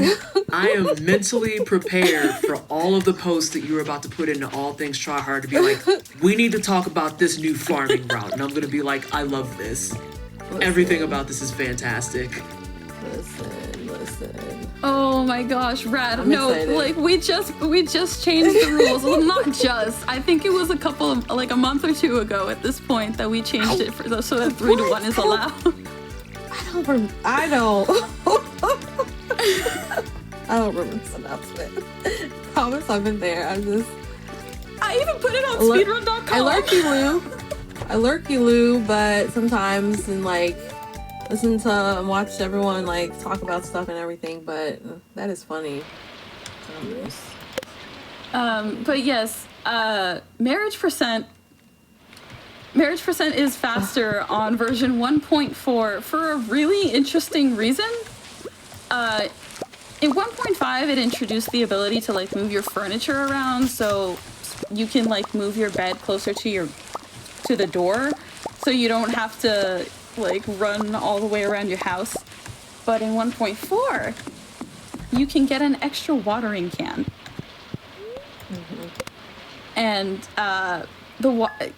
am mentally prepared for all of the posts that you were about to put into All Things Try Hard to be like, we need to talk about this new farming route, and I'm gonna be like, I love this. Everything about this is fantastic. Listen. Oh my gosh, Rad! I'm no, excited. like we just changed the rules. Well, not just. I think it was a month or 2 ago at this point that we changed it so that 3-to-1 is allowed. I don't remember this announcement. Promise I've been there. I even put it on speedrun.com. I lurky Lou, but sometimes and like listen to and watch everyone like talk about stuff and everything. But that is funny. But yes, Marriage% is faster on version 1.4 for a really interesting reason. In 1.5, it introduced the ability to like move your furniture around, so you can like move your bed closer to the door, so you don't have to like run all the way around your house. But in 1.4, you can get an extra watering can. And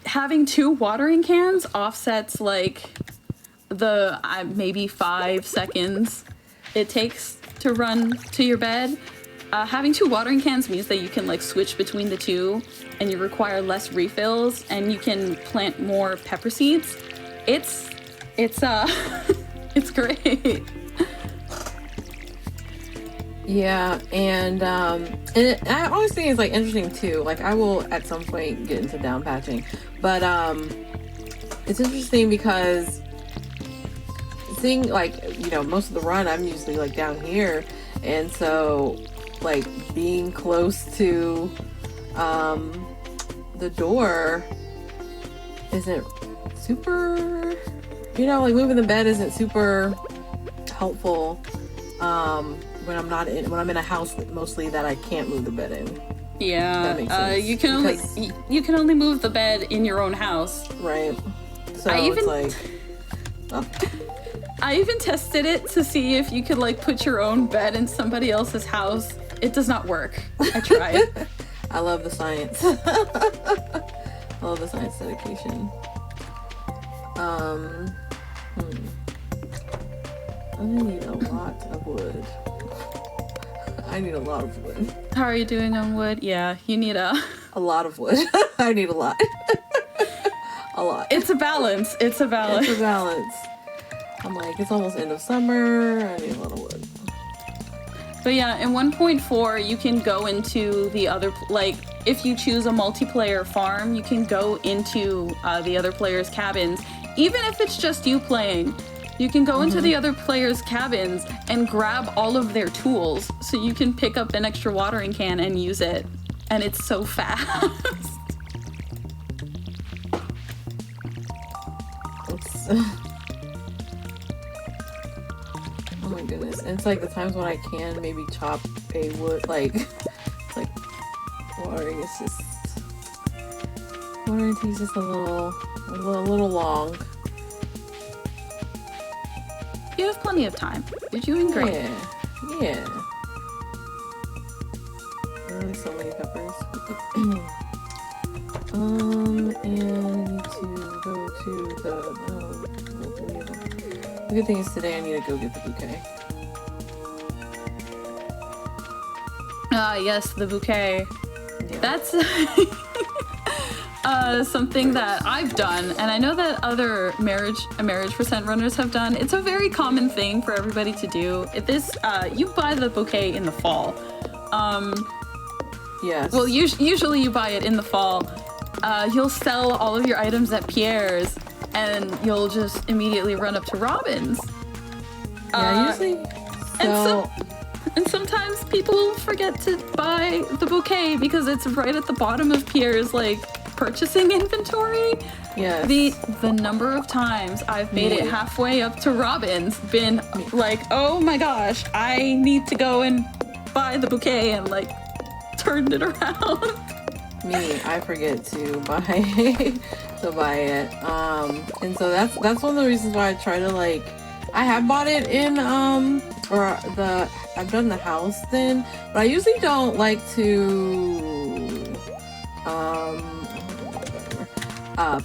having 2 watering cans offsets like the maybe 5 seconds it takes to run to your bed. Having 2 watering cans means that you can like switch between the 2 and you require less refills and you can plant more pepper seeds. It's it's great. Yeah, and I always think it's like interesting too. Like I will at some point get into down patching, but it's interesting because seeing like most of the run I'm usually like down here, and so like being close to the door isn't super, like moving the bed isn't super helpful. When I'm in a house mostly that I can't move the bed in. Yeah, you can only move the bed in your own house, right? So I even tested it to see if you could like put your own bed in somebody else's house. It does not work. I tried. I love the science. I love the science dedication. I need a lot of wood. I need a lot of wood. How are you doing on wood? Yeah, you need a lot of wood. I need a lot. A lot. It's a balance. It's a balance. I'm like, it's almost end of summer. I need a lot of wood. But yeah, in 1.4, you can go into the other, like, if you choose a multiplayer farm, you can go into the other players' cabins. Even if it's just you playing, you can go into the other players' cabins and grab all of their tools so you can pick up an extra watering can and use it. And it's so fast. Oh my goodness. And it's like the times when I can maybe chop a wood, like watering is just, watering takes just a little long. You have plenty of time. You're doing great. Yeah. Really so many peppers. And I need to go to the good thing is today I need to go get the bouquet. Yes, the bouquet. Yeah. That's something that I've done, and I know that other marriage% runners have done. It's a very common thing for everybody to do. You buy the bouquet in the fall. Yes. Well, usually you buy it in the fall. You'll sell all of your items at Pierre's, and you'll just immediately run up to Robin's. Yeah, usually. And sometimes people forget to buy the bouquet because it's right at the bottom of Pierre's like purchasing inventory. Yes. The number of times I've made it halfway up to Robin's been like, oh my gosh, I need to go and buy the bouquet, and like turned it around. Me, I forget to buy it. And so that's one of the reasons why I try to like, I have bought it in I've done the house then, but I usually don't like to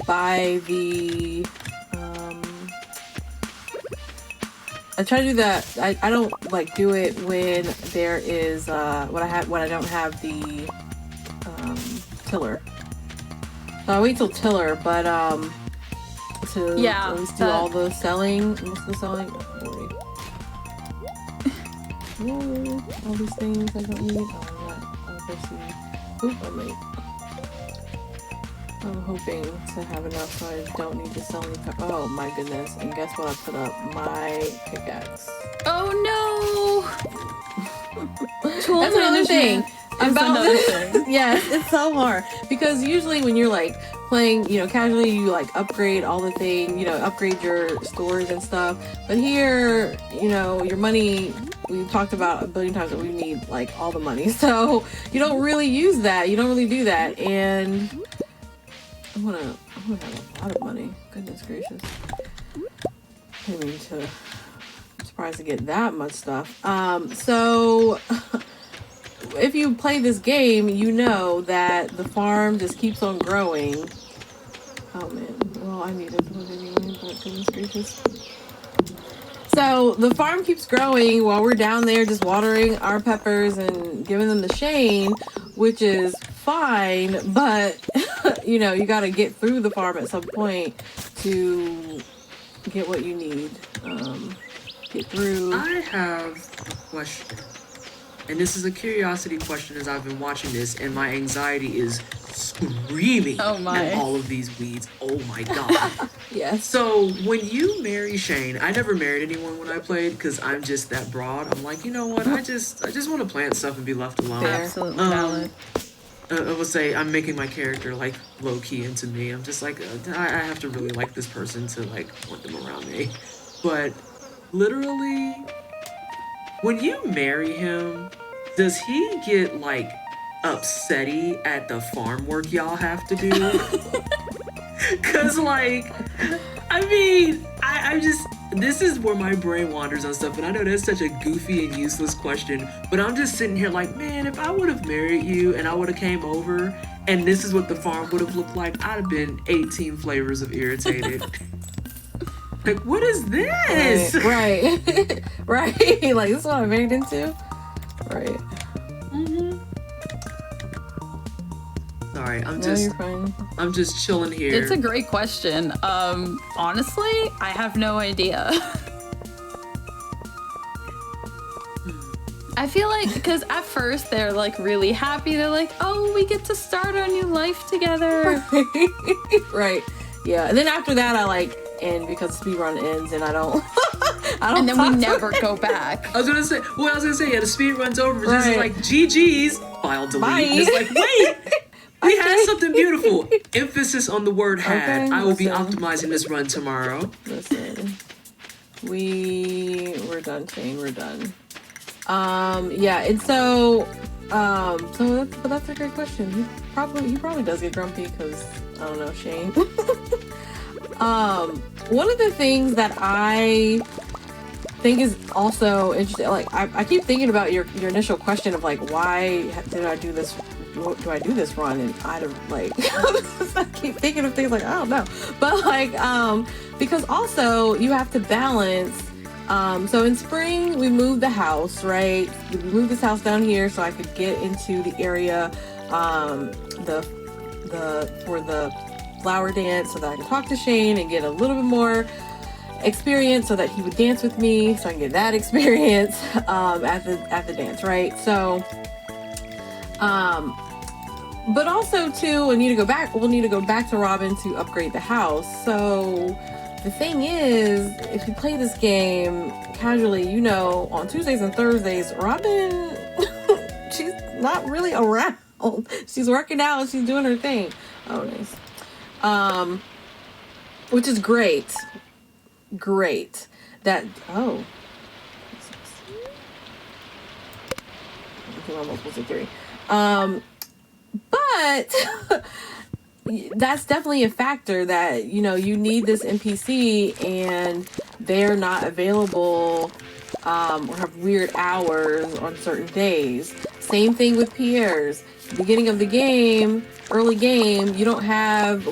buy the I try to do that. I don't like do it when there is when I don't have the tiller. So I wait till tiller, but to at least do all the selling, most of the selling. All these things I don't need. Oop, I'm late. I'm hoping to have enough so I don't need to sell any. Oh my goodness! And guess what? I put up my pickaxe. Oh no! Tool That's another thing. another thing. Yes, it's so hard because usually when you're like playing, you know, casually, you like upgrade all the thing, you know, upgrade your stores and stuff. But here, you know, your money. We've talked about a billion times that we need like all the money, so you don't really use that. You don't really do that, and I'm gonna have a lot of money. Goodness gracious! I mean, I'm surprised to get that much stuff. So. If you play this game, you know that the farm just keeps on growing. Oh man, well I need this one anyway, but goodness gracious. So the farm keeps growing while we're down there just watering our peppers and giving them the shade, which is fine, but you know, you gotta get through the farm at some point to get what you need. Get through. I have a question. And this is a curiosity question as I've been watching this, and my anxiety is screaming at all of these weeds. Oh my god. Yes. So when you marry Shane, I never married anyone when I played because I'm just that broad. I'm like, you know what? I just want to plant stuff and be left alone. Absolutely valid. I would say I'm making my character like low key into me. I'm just like I have to really like this person to like want them around me. But literally, when you marry him, does he get like upsetty at the farm work y'all have to do? Cause like, I mean, I just, this is where my brain wanders on stuff, and I know that's such a goofy and useless question, but I'm just sitting here like, man, if I would have married you and I would have came over and this is what the farm would have looked like, I'd have been 18 flavors of irritated. Like, what is this? Right. Right. Like, this is what I made into? Right. Mm-hmm. Sorry, You're fine. I'm just chilling here. It's a great question. Honestly, I have no idea. I feel like, because at first they're like really happy. They're like, oh, we get to start our new life together. Right. Yeah. And then after that, I like end because speedrun ends and I don't. And then we never go back. I was gonna say, yeah, the speed runs over. Right. This is like, GG's, file delete. Bye. It's like, wait, we had something beautiful. Emphasis on the word had. Okay, I will be optimizing this run tomorrow. Listen, we're done, Shane. We're done. Yeah, and so that's a great question. He probably does get grumpy because I don't know, Shane. One of the things that I think is also interesting, like I keep thinking about your initial question of like, why did I do this? Do I do this run? And I don't like. I keep thinking of things like I don't know, but like because also you have to balance. So in spring we moved the house, right? We moved this house down here so I could get into the area, for the flower dance, so that I could talk to Shane and get a little bit more experience, so that he would dance with me, so I can get that experience at the dance, right? So, but also too, we'll need to go back to Robin to upgrade the house. So the thing is, if you play this game casually, you know, on Tuesdays and Thursdays, Robin, she's not really around. She's working out and she's doing her thing. Oh, nice. Which is great. That, oh. Okay, almost was a 3. But that's definitely a factor that, you know, you need this NPC and they're not available or have weird hours on certain days. Same thing with Pierre's. Beginning of the game, early game, you don't have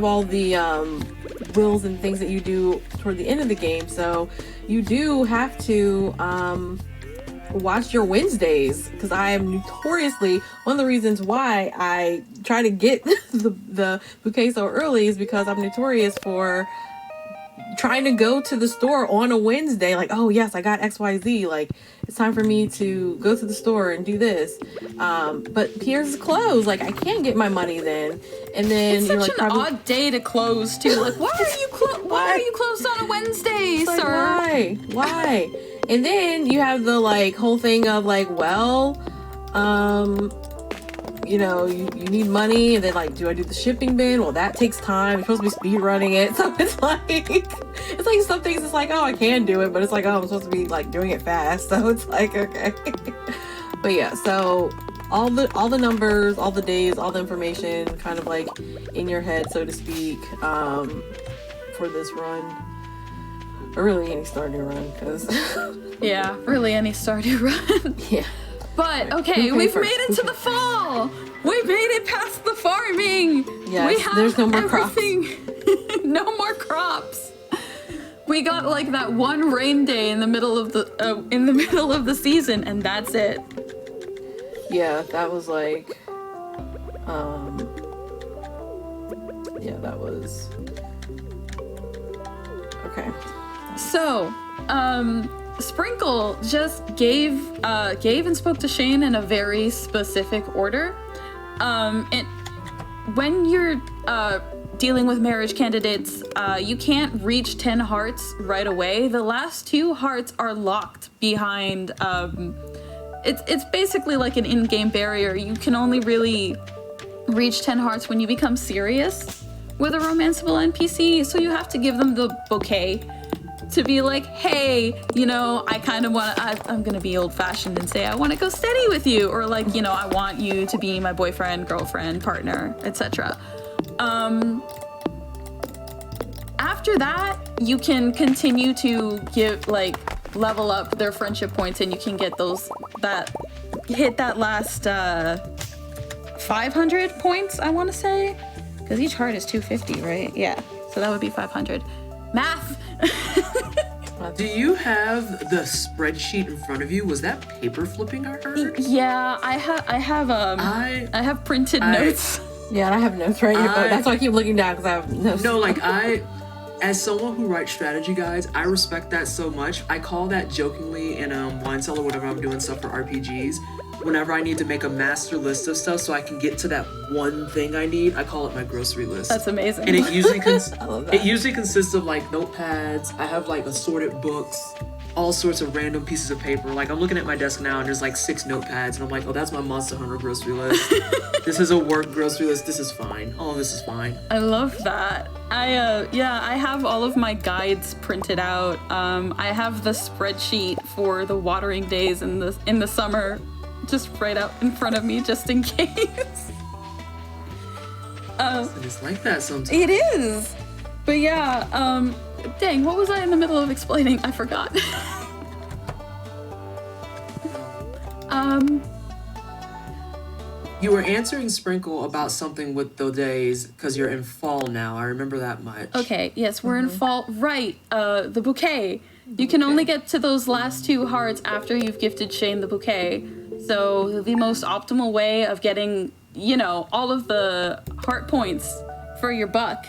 all the wills and things that you do toward the end of the game, so you do have to watch your Wednesdays, because I am notoriously, one of the reasons why I try to get the bouquet so early is because I'm notorious for trying to go to the store on a Wednesday, like, oh yes, I got XYZ, like it's time for me to go to the store and do this. But Pierre's closed, like I can't get my money then. And then It's you're such like, an probably, odd day to close too. Like, why are you closed on a Wednesday, it's like, sir? why? And then you have the like whole thing of like, well, you know, you need money, and then like, do I do the shipping bin? Well, that takes time. You're supposed to be speed running it, so it's like some things it's like, oh, I can do it, but it's like, oh, I'm supposed to be like doing it fast, so it's like, okay. But yeah, so all the numbers, all the days, all the information, kind of like in your head, so to speak, for this run, or really any Stardew run, because Yeah, really any Stardew run. yeah. But okay, Who we've paid made first? it to the fall. We made it past the farming. Yes, we have there's no more crops. everything. No more crops. We got like that one rain day in the middle of the season, and that's it. Yeah, that was like, yeah, that was, okay. So, Sprinkle just gave and spoke to Shane in a very specific order. And when you're dealing with marriage candidates, you can't reach 10 hearts right away. The last 2 hearts are locked behind. It's basically like an in-game barrier. You can only really reach 10 hearts when you become serious with a romanceable NPC. So you have to give them the bouquet to be like, hey, you know, I kind of want to, I'm going to be old fashioned and say, I want to go steady with you. Or like, you know, I want you to be my boyfriend, girlfriend, partner, etc. After that, you can continue to give, like, level up their friendship points, and you can get hit that last 500 points, I want to say. Because each heart is 250, right? Yeah. So that would be 500. Math! Do you have the spreadsheet in front of you? Was that paper flipping I heard? Yeah, I have printed notes. Yeah, and I have notes right here, but that's why I keep looking down, because I have notes. No, like as someone who writes strategy guides, I respect that so much. I call that jokingly in Wine Cellar whenever I'm doing stuff for RPGs. Whenever I need to make a master list of stuff so I can get to that one thing I need, I call it my grocery list. That's amazing. And it usually I love that. it usually consists of like notepads. I have like assorted books, all sorts of random pieces of paper. Like I'm looking at my desk now and there's like 6 notepads and I'm like, oh, that's my Monster Hunter grocery list. This is a work grocery list. This is fine. Oh, this is fine. I love that. I have all of my guides printed out. I have the spreadsheet for the watering days in the summer just right out in front of me, just in case. It's like that sometimes. It is. But yeah, dang, what was I in the middle of explaining? I forgot. You were answering Sprinkle about something with the days because you're in fall now. I remember that much. Okay, yes, we're in fall. Right, the bouquet. You can only get to those last 2 hearts after you've gifted Shane the bouquet. So the most optimal way of getting, you know, all of the heart points for your buck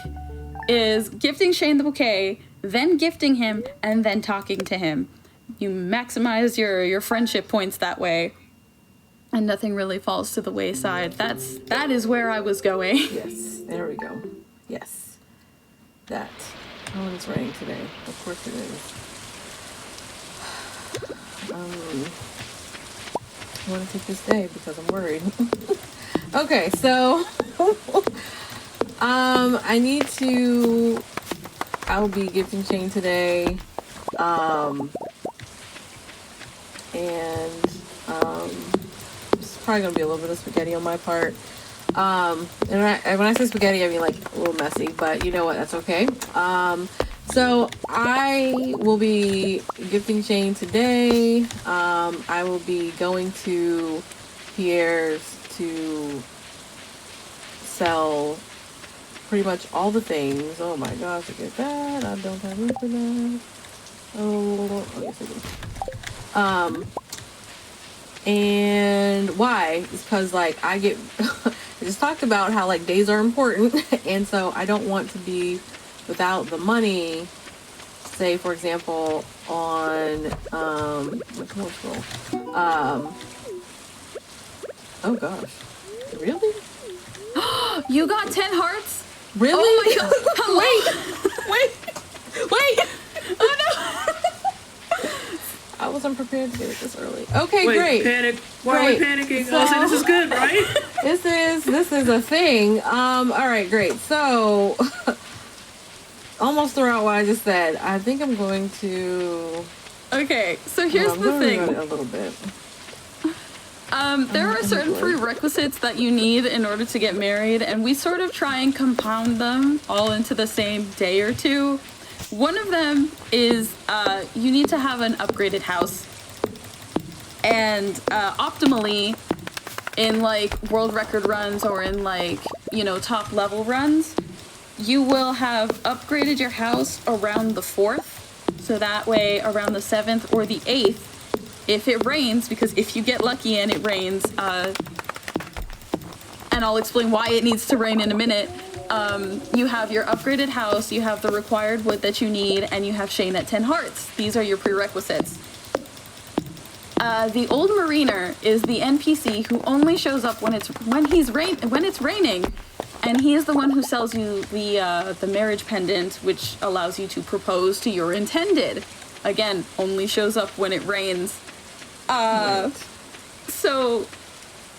is gifting Shane the bouquet, then gifting him, and then talking to him. You maximize your friendship points that way, and nothing really falls to the wayside. That is where I was going. Yes, there we go. Yes. That. Oh, it's raining today. Of course it is. I want to take this day because I'm worried. Okay, so I will be gifting Shane today. It's probably gonna be a little bit of spaghetti on my part. And when I say spaghetti, I mean like a little messy, but you know what? That's okay. So I will be gifting Shane today. I will be going to Pierre's to sell pretty much all the things. Oh my gosh, look at that. I don't have room for that. Oh yes I do. And why? It's because like I just talked about how like days are important, and so I don't want to be without the money say, for example, on oh gosh, really? You got 10 hearts? Really? Oh my god. Hello? Wait. Oh no. I wasn't prepared to get it this early. Okay, Wait, great. panic. Why are we panicking? So- I'll say this is good, right? This is a thing. All right, great. So almost throughout what I just said, I think I'm going to. Okay, so here's the thing. A little bit. There are certain prerequisites that you need in order to get married, and we sort of try and compound them all into the same day or two. One of them is you need to have an upgraded house. And optimally, in like world record runs or in like, you know, top level runs, you will have upgraded your house around the 4th. So that way, around the 7th or the 8th, if it rains, because if you get lucky and it rains, and I'll explain why it needs to rain in a minute, you have your upgraded house, you have the required wood that you need, and you have Shane at 10 hearts. These are your prerequisites. The old mariner is the NPC who only shows up when it's raining, and he is the one who sells you the marriage pendant, which allows you to propose to your intended. Again, only shows up when it rains. So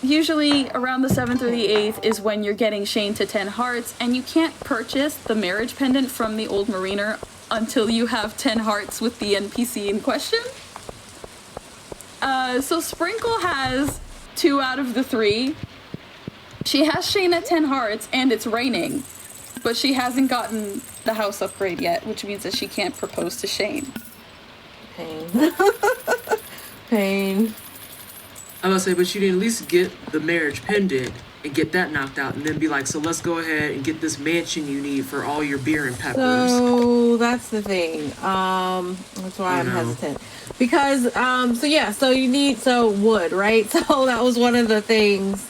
usually around the 7th or the 8th is when you're getting Shane to 10 hearts, and you can't purchase the marriage pendant from the old mariner until you have 10 hearts with the NPC in question. So Sprinkle has 2 out of the 3. She has Shane at 10 hearts, and it's raining, but she hasn't gotten the house upgrade yet, which means that she can't propose to Shane. Pain. Pain. I was gonna say, but you need at least get the marriage pendant and get that knocked out, and then be like, so let's go ahead and get this mansion you need for all your beer and peppers. So that's the thing. That's why I'm hesitant. Because so you need wood, right? So that was one of the things.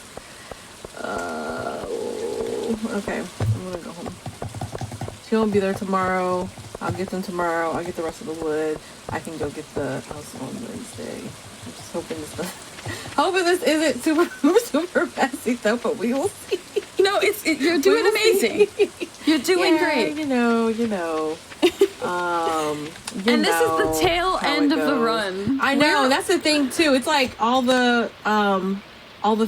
Okay, I'm gonna go home. She won't be there tomorrow. I'll get them tomorrow. I'll get the rest of the wood. I can go get the house on Wednesday. I'm just hoping this isn't super messy though, but we will see. No, you're doing amazing. You're doing great. You know. And this is the tail end of the run. I know, that's the thing too. It's like all the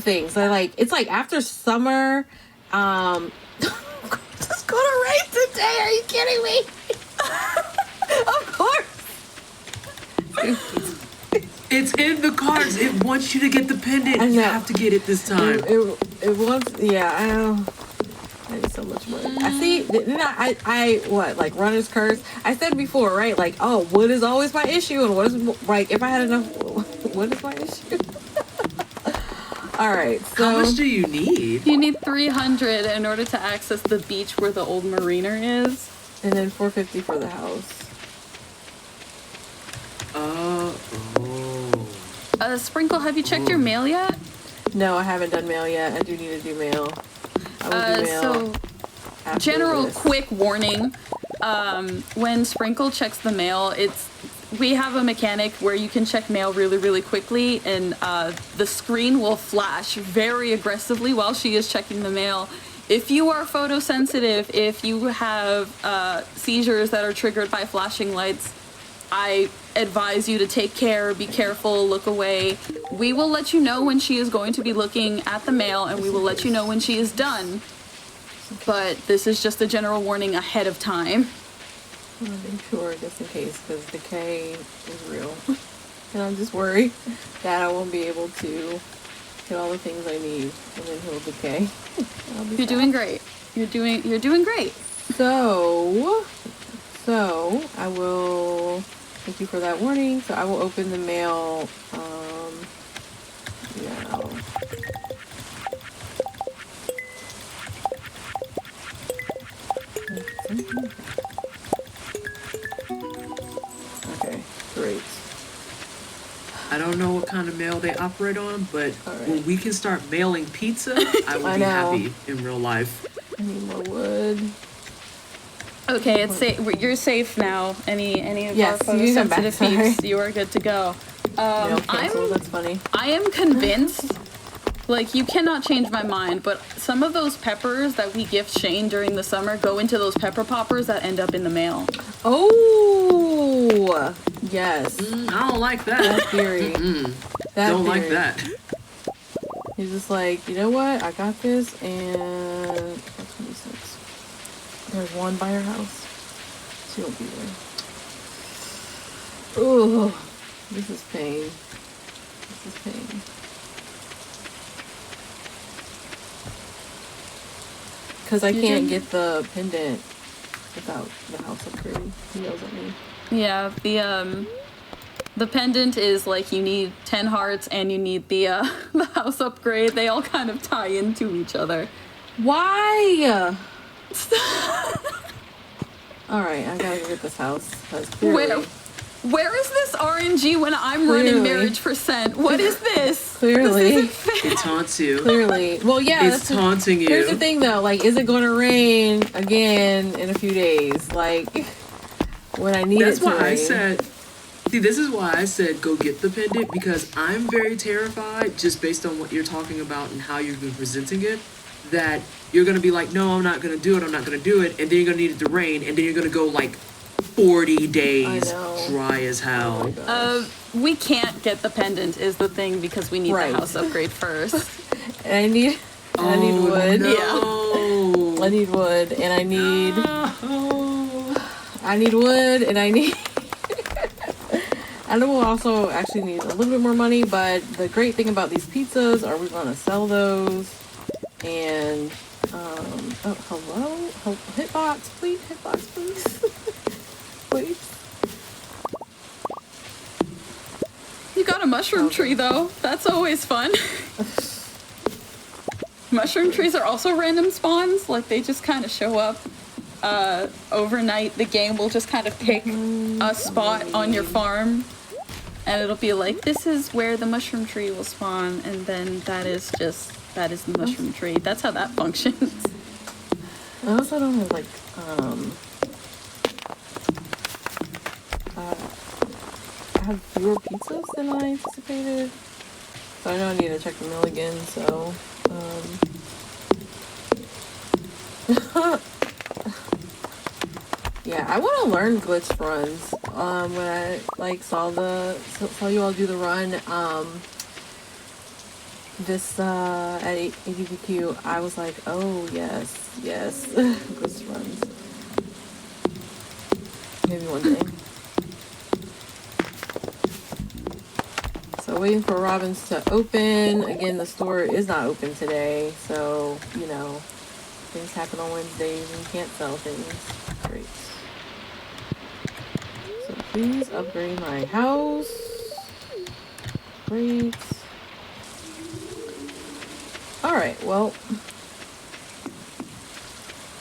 things. It's like after summer, it's gonna rain today. Are you kidding me? Of course. It's in the cards. It wants you to get the pendant. I know. You have to get it this time. It wants, yeah, I know. I need so much money. I see, didn't I like runner's curse? I said before, right? Like, oh, wood is always my issue, and what is, like, if I had enough, what is my issue? All right, so. How much do you need? You need 300 in order to access the beach where the old mariner is. And then 450 for the house. Sprinkle, have you checked your mail yet? No, I haven't done mail yet. I do need to do mail. I will do mail. So, general quick warning. When Sprinkle checks the mail, we have a mechanic where you can check mail really, really quickly, and the screen will flash very aggressively while she is checking the mail. If you are photosensitive, if you have seizures that are triggered by flashing lights, I advise you to take care, be careful, look away. We will let you know when she is going to be looking at the mail, and we will let you know when she is done. But this is just a general warning ahead of time. I want to make sure, just in case, because decay is real. And I'm just worried that I won't be able to get all the things I need, and then he'll decay. You're doing great. You're doing great. So I will thank you for that warning. So I will open the mail now. Okay, great. I don't know what kind of mail they operate on, but right. when we can start mailing pizza, I will I be know. happy in real life. I need more wood. Okay, it's safe. You're safe now. Any of Yes, our you can come photosensitive back, peeps, you are good to go. That's funny. I am convinced. Like, you cannot change my mind, but some of those peppers that we gift Shane during the summer go into those pepper poppers that end up in the mail. Oh, yes. I don't like that. That theory. Don't like that. He's just like, you know what? I got this, and 26. There's one by her house. She won't be there. Ooh, this is pain. This is pain. Because I can't get the pendant without the house upgrade. He yells at me. Yeah, the pendant is like you need 10 hearts and you need the the house upgrade. They all kind of tie into each other. Why? All right, I gotta go get this house. Where is this RNG when I'm running marriage percent? What is this? Clearly. This isn't fair. It taunts you. Clearly. Well, yeah. It's taunting you. Here's the thing, though. Like, is it going to rain again in a few days? Like, when I need it to rain. This is why I said go get the pendant, because I'm very terrified, just based on what you're talking about and how you've been presenting it, that you're going to be like, no, I'm not going to do it, and then you're going to need it to rain, and then you're going to go, like, 40 days dry as hell. We can't get the pendant is the thing, because we need the house upgrade first. And I need wood. No. Yeah. I need wood, and I need wood, and I need I know we'll also actually need a little bit more money, but the great thing about these pizzas are we're gonna sell those. And hitbox, please. Please. You got a mushroom tree, though. That's always fun. Mushroom trees are also random spawns. Like, they just kind of show up overnight. The game will just kind of pick a spot on your farm, and it'll be like, this is where the mushroom tree will spawn, and then that is the mushroom tree. That's how that functions. I also don't have, like, I have fewer pizzas than I anticipated. So I know I need to check the mail again, so, yeah, I want to learn glitch runs. When I, like, saw you all do the run, at ADPQ, I was like, oh, yes, glitch runs. Maybe one day. So waiting for Robin's to open. Again, the store is not open today, so, you know, things happen on Wednesdays and you can't sell things. Great. So please upgrade my house. Great. Alright, well,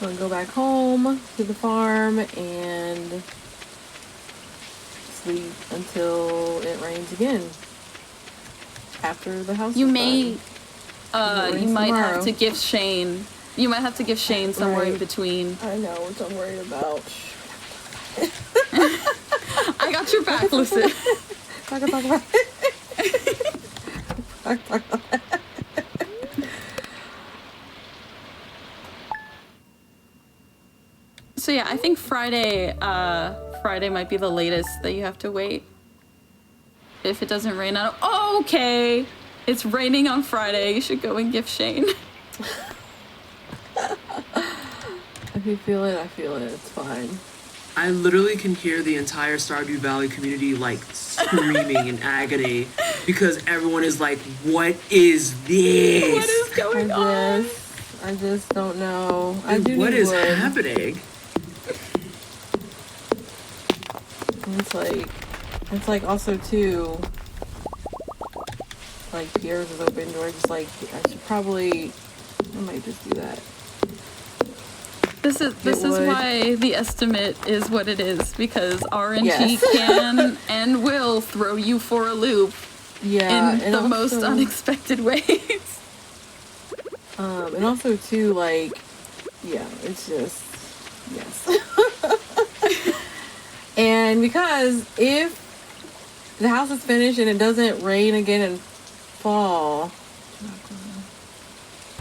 I'm gonna go back home to the farm and sleep until it rains again. After the house You is may, done. you might have to give Shane. You might have to give Shane somewhere in between. I know, which I'm worried about. I got your back, listen. I can talk about it. So yeah, I think Friday might be the latest that you have to wait. If it doesn't rain out. Oh, okay. It's raining on Friday. You should go and gift Shane. If you feel it, I feel it. It's fine. I literally can hear the entire Stardew Valley community, like, screaming in agony because everyone is like, what is this? What is going on? I just don't know. What is happening? It's like also too, like, Pierre's is open, or just like, I might just do that. This is why the estimate is what it is, because RNG can and will throw you for a loop in the most unexpected ways. And also too, like, yeah, it's just, yes. And because if the house is finished and it doesn't rain again and fall,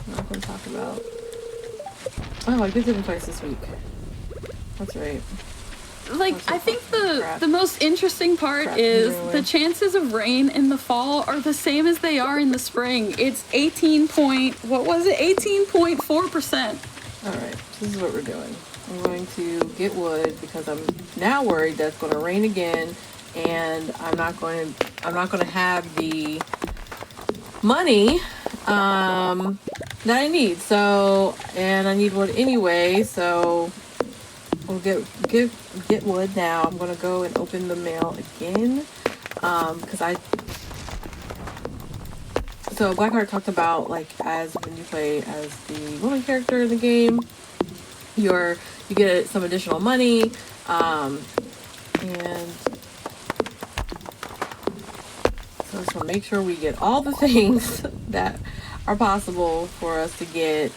I'm not gonna talk about. Oh, I did it twice this week. That's right. Like, I think the most interesting part Crap, is anyway. the chances of rain in the fall are the same as they are in the spring. It's 18.4%. All right, this is what we're doing. I'm going to get wood because I'm now worried that it's going to rain again, and I'm not going to have the money that I need. So, and I need wood anyway. So we'll get wood now. I'm going to go and open the mail again because So Blackheart talked about, like, as when you play as the woman character in the game, you get some additional money, and so I just want to make sure we get all the things that are possible for us to get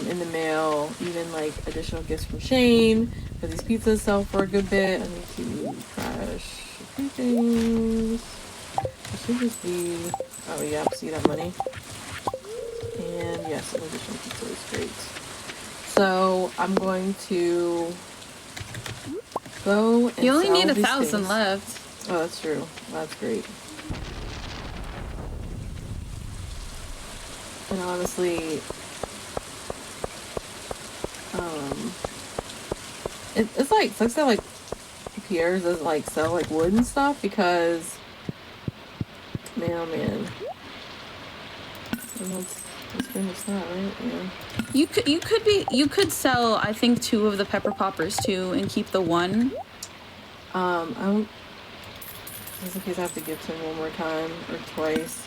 in the mail, even like additional gifts from Shane, because these pizzas sell for a good bit. I need to trash a few things. It should just be, oh yeah, see that money? And yes, an additional pizza is great. So I'm going to go and You only sell need these 1,000 things. left. Oh, that's true. That's great. And honestly, it's like sucks that like Pierre's doesn't like sell like wood and stuff because man, oh man. And that's pretty much that, right? Yeah. You could sell, I think, 2 of the pepper poppers too and keep the 1. I don't. Just in case I have to give to him one more time or twice.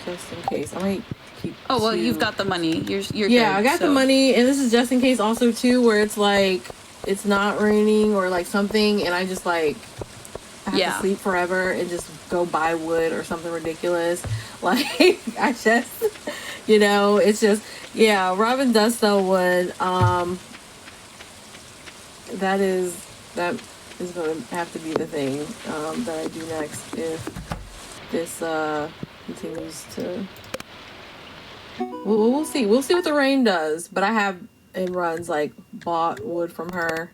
Just in case. I might keep. Oh well, 2. you've got the money. You're Yeah, good, I got so. the money, and this is just in case also too, where it's like it's not raining or like something, and I just like I have to sleep forever and just go buy wood or something ridiculous. Like I just, it's just Robin does sell wood. That is going to have to be the thing that I do next if this continues to. We'll see. We'll see what the rain does. But I have in runs like bought wood from her.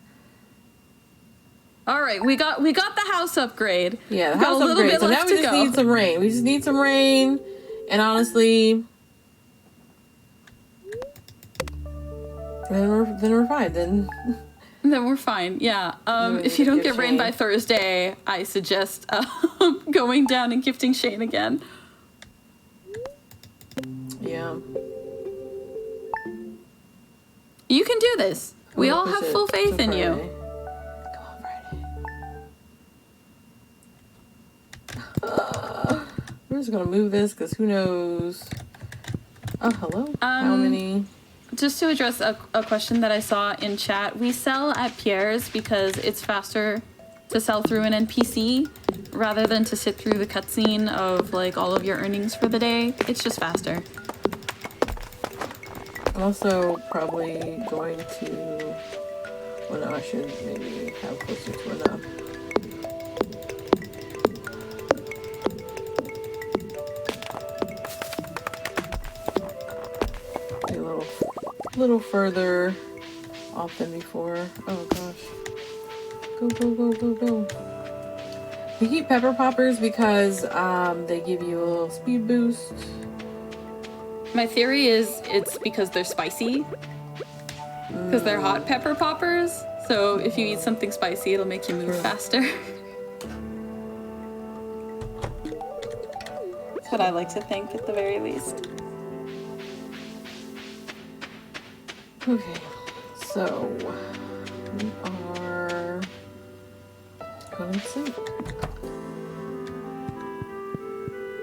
All right, we got the house upgrade. Yeah, the Got house a little upgrade. bit So now left we to just go. need some rain. We just need some rain, and honestly, then we're fine. Then we're fine. Yeah. Then we If you need to don't give get rain Shane. by Thursday, I suggest going down and gifting Shane again. Yeah. You can do this. We all have full faith in you. Come on, Friday. We're just gonna move this because who knows? Oh, hello. How many? Just to address a question that I saw in chat, we sell at Pierre's because it's faster to sell through an NPC rather than to sit through the cutscene of like all of your earnings for the day. It's just faster. I'm also probably going to. Well, no, I should maybe have closer to enough. A little further off than before. Oh gosh. Go, go, go, go, go. We keep pepper poppers because they give you a little speed boost. My theory is it's because they're spicy. Because they're hot pepper poppers. So if you eat something spicy, it'll make you move faster. That's what I like to think at the very least. Okay, so we are going to sleep.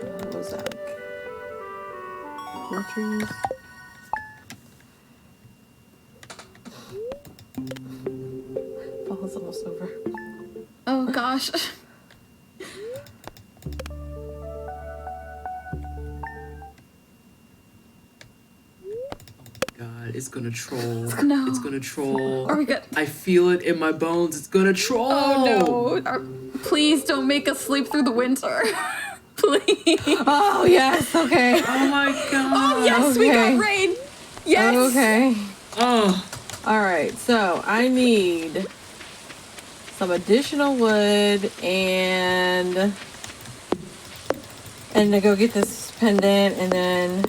What was that? 4 trees? Fall's almost over. Oh gosh. god, it's gonna troll. No. It's gonna troll. Are we good? I feel it in my bones. It's gonna troll. Oh no. Please don't make us sleep through the winter. Please. Oh, yes, okay. Oh my god. Oh yes, we got rain. Yes. Okay. Oh. Alright, so I need some additional wood and to go get this pendant, and then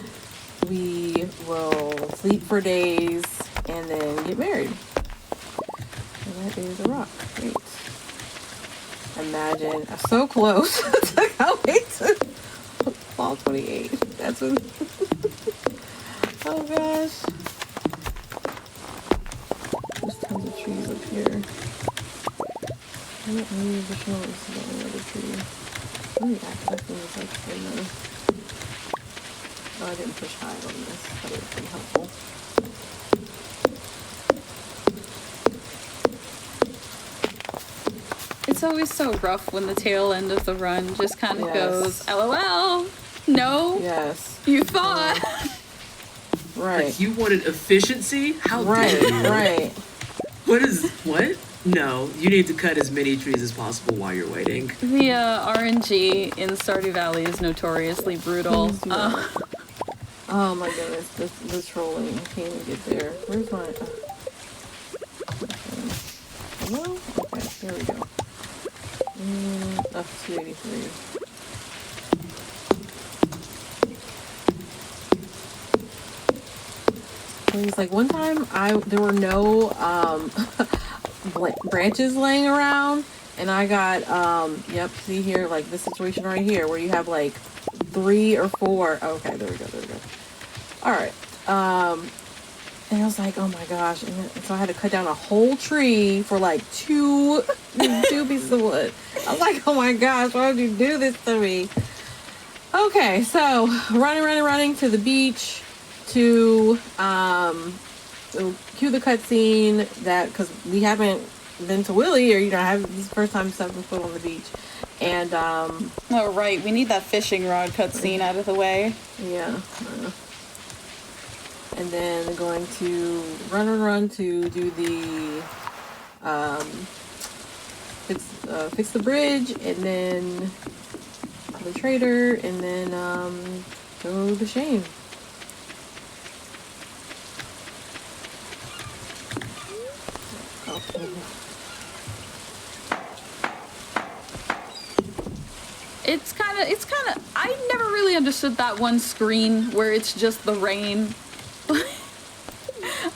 we will sleep for days and then get married. And that is a rock. Great. Imagine. So close. I can't wait to fall 28. That's what. Oh gosh. There's tons of trees up here. I don't need additional. This is another tree. Let me access things like so many. Oh, I didn't push high on this. That would have been helpful. It's always so rough when the tail end of the run just kind of Yes. goes, LOL. No, Yes. you thought. Right. Like, you wanted efficiency? How Right. dare you? Right. What? No, you need to cut as many trees as possible while you're waiting. The RNG in Stardew Valley is notoriously brutal. Please do not. Oh my goodness, the trolling. I can't even get there. Where's my... Hello? Okay, there we go. Up 283. It's like one time there were no branches laying around, and I got yep, see here, like this situation right here where you have like 3 or 4. Okay, there we go. All right. And I was like, oh my gosh. And so I had to cut down a whole tree for like two pieces of wood. I was like, oh my gosh, why would you do this to me? Okay, so running to the beach to cue the cutscene because we haven't been to Willie, or this is the first time stepping foot on the beach. And Oh, right. We need that fishing rod cutscene out of the way. yeah. And then going to run to do the fix the bridge, and then the trader, and then go to Shane. It's kind of, I never really understood that one screen where it's just the rain.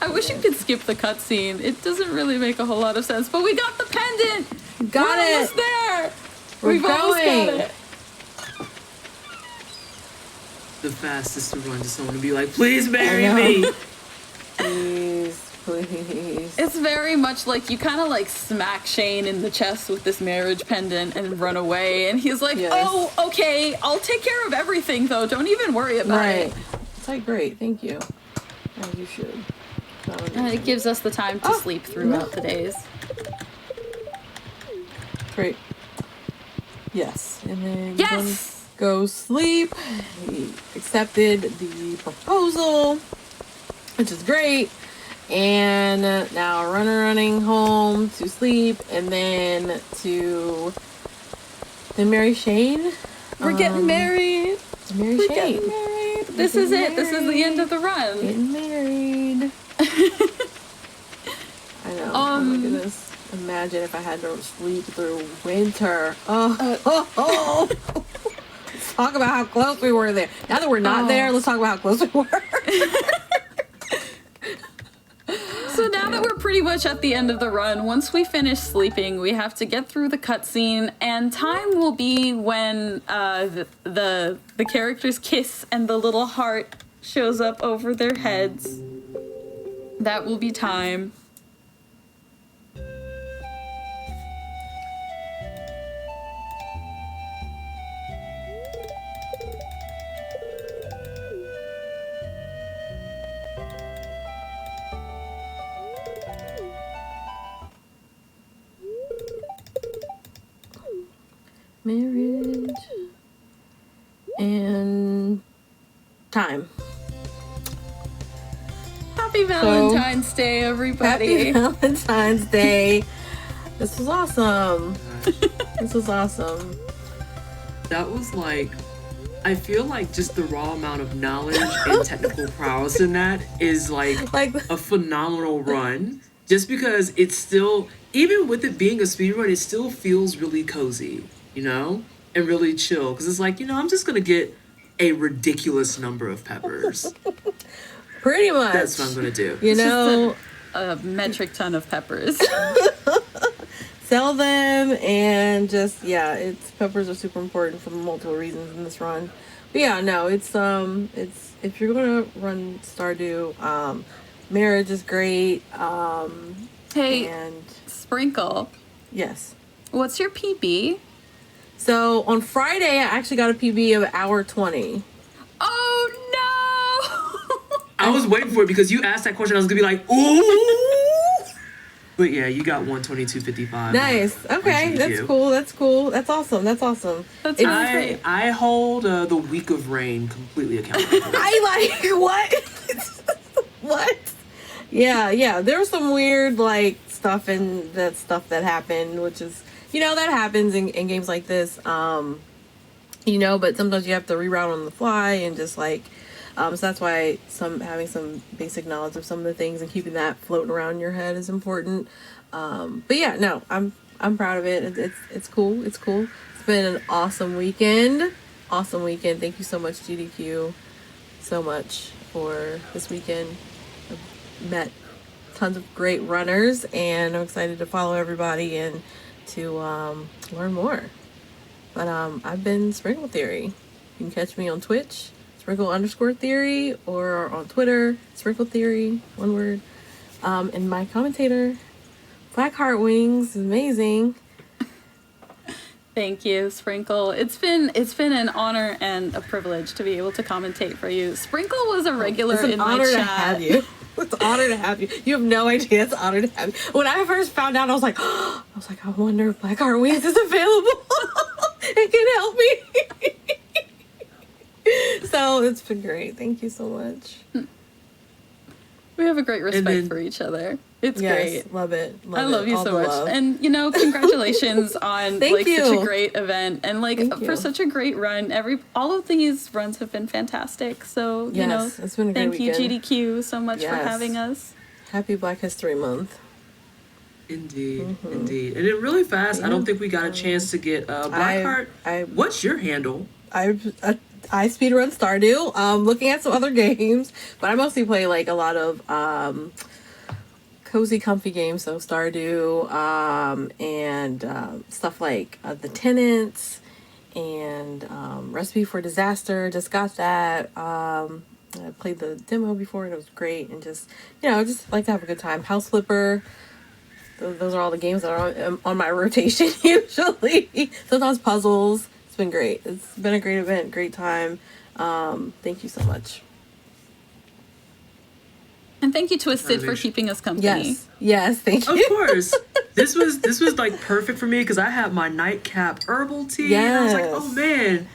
I wish you could skip the cutscene. It doesn't really make a whole lot of sense, but we got the pendant! Got We're it! almost there! We're We've almost going! got it. The fastest to run to someone and be like, please marry I know. me! Please. It's very much like you kind of like smack Shane in the chest with this marriage pendant and run away, and he's like, Yes. oh, okay, I'll take care of everything though, don't even worry about it. It's like, great, thank you. As you should. It gives us the time to sleep throughout the days. Great. Yes. And then Yes! go sleep. He accepted the proposal, which is great. And now running home to sleep, and then marry Shane. We're getting married. Marry We're Shane. getting married. This is it. This is the end of the run. Getting married. I know. Oh my goodness. Imagine if I had to sleep through winter. Oh. Let's talk about how close we were there. Now that we're not there, let's talk about how close we were. So now that we're pretty much at the end of the run, once we finish sleeping, we have to get through the cutscene, and time will be when the characters kiss and the little heart shows up over their heads. That will be time. Marriage and time. Happy Valentine's Day, everybody. Happy Valentine's Day. This was awesome. This was awesome. That was like, I feel like just the raw amount of knowledge and technical prowess in that is like a phenomenal run. Just because it's still, even with it being a speedrun, it still feels really cozy, you know? And really chill. Because it's like, I'm just going to get a ridiculous number of peppers. Pretty much. That's what I'm going to do. You know? A metric ton of peppers. Sell them and just, peppers are super important for multiple reasons in this run. But yeah, no, it's if you're going to run Stardew, marriage is great. Hey, and Sprinkle. Yes. What's your PB? So on Friday, I actually got a PB of hour 20. Oh no! I was waiting for it because you asked that question. I was going to be like, ooh! But yeah, you got 122.55. Nice. Okay, that's cool. That's cool. That's awesome. That's awesome. That's really I hold the week of rain completely accountable. I like, what? What? Yeah. There was some weird, stuff that happened, which is, that happens in games like this. But sometimes you have to reroute on the fly and just so that's why having some basic knowledge of some of the things and keeping that floating around in your head is important. But yeah, no, I'm proud of it. It's cool. It's cool. It's been an awesome weekend. Awesome weekend. Thank you so much, GDQ, so much for this weekend. I've met tons of great runners, and I'm excited to follow everybody and to learn more. But I've been Sprinkle Theory. You can catch me on Twitch, Sprinkle_Theory, or on Twitter, Sprinkle Theory, one word. And my commentator, Blackheartwings, is amazing. Thank you, Sprinkle. It's been an honor and a privilege to be able to commentate for you. Sprinkle was a regular in my chat. It's an honor to have you. It's an honor to have you. You have no idea. It's an honor to have you. When I first found out, I was like, I wonder if Blackheartwings is available. It can help me. So it's been great. Thank you so much. We have a great respect for each other. It's great. Love it. I love you All so the much. love. And congratulations on Thank such you. a great event and for such a great run. All of these runs have been fantastic. So, it's been a great thank you weekend. GDQ so much for having us. Happy Black History Month. Indeed. And then really fast, I don't think we got a chance to get Blackheart. What's your handle? I speedrun Stardew, looking at some other games, but I mostly play a lot of cozy, comfy games, so Stardew, and stuff like The Tenants and Recipe for Disaster. Just got that. I played the demo before and it was great, and just like to have a good time. House Flipper. Those are all the games that are on my rotation usually. Sometimes puzzles. It's been great. It's been a great event, great time. Thank you so much. And thank you, Twisted, for keeping us company. Yes, thank you. Of course. This was perfect for me because I have my nightcap herbal tea. Yes. And I was like, oh man.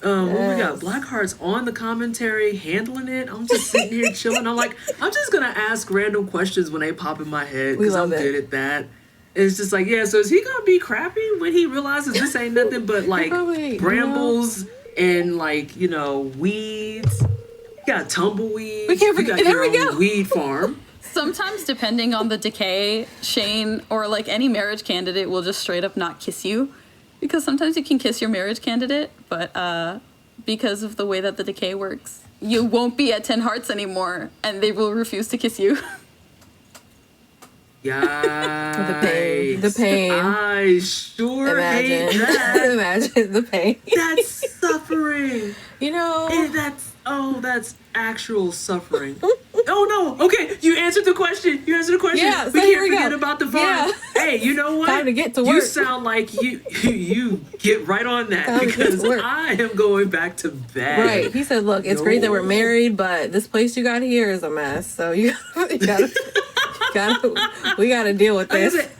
What we got? Blackheart's on the commentary, handling it. I'm just sitting here chilling. I'm like, I'm just gonna ask random questions when they pop in my head because I'm good at that. It's just like, so is he gonna be crappy when he realizes this ain't nothing but brambles and weeds? You got tumbleweeds. We can't forget. You got There we your own go. weed farm. Sometimes, depending on the decay, Shane or any marriage candidate will just straight up not kiss you. Because sometimes you can kiss your marriage candidate, but because of the way that the decay works, you won't be at 10 hearts anymore, and they will refuse to kiss you. Yeah. The pain. I sure hate that. Imagine the pain. That's suffering. That's actual suffering. Oh no! Okay, you answered the question. Yeah, we so can't here we forget go. about the farm. Yeah. Hey, you know what? Time to get to work. You sound like you get right on that Time to get to because work. I am going back to bed. Right. He said, "Look, it's great that we're married, but this place you got here is a mess. So we gotta deal with Like I this." said,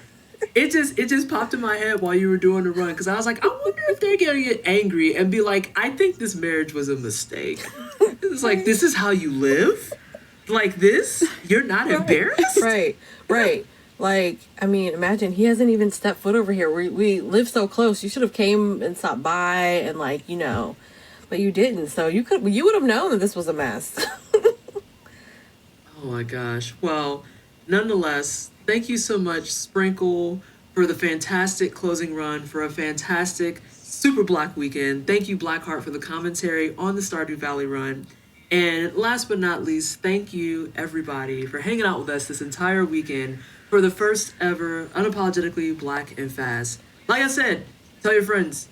it just popped in my head while you were doing the run because I was like, I wonder if they're gonna get angry and be like, I think this marriage was a mistake. It's like, this is how you live. like this? You're not embarrassed? Right. Like, I mean, imagine he hasn't even stepped foot over here. We live so close. You should have came and stopped by and like, but you didn't. So you would have known that this was a mess. Oh my gosh. Well, nonetheless, thank you so much, Sprinkle, for the fantastic closing run, for a fantastic Super Black weekend. Thank you, Blackheart, for the commentary on the Stardew Valley run. And last but not least, thank you, everybody, for hanging out with us this entire weekend for the first ever Unapologetically Black and Fast. Like I said, tell your friends,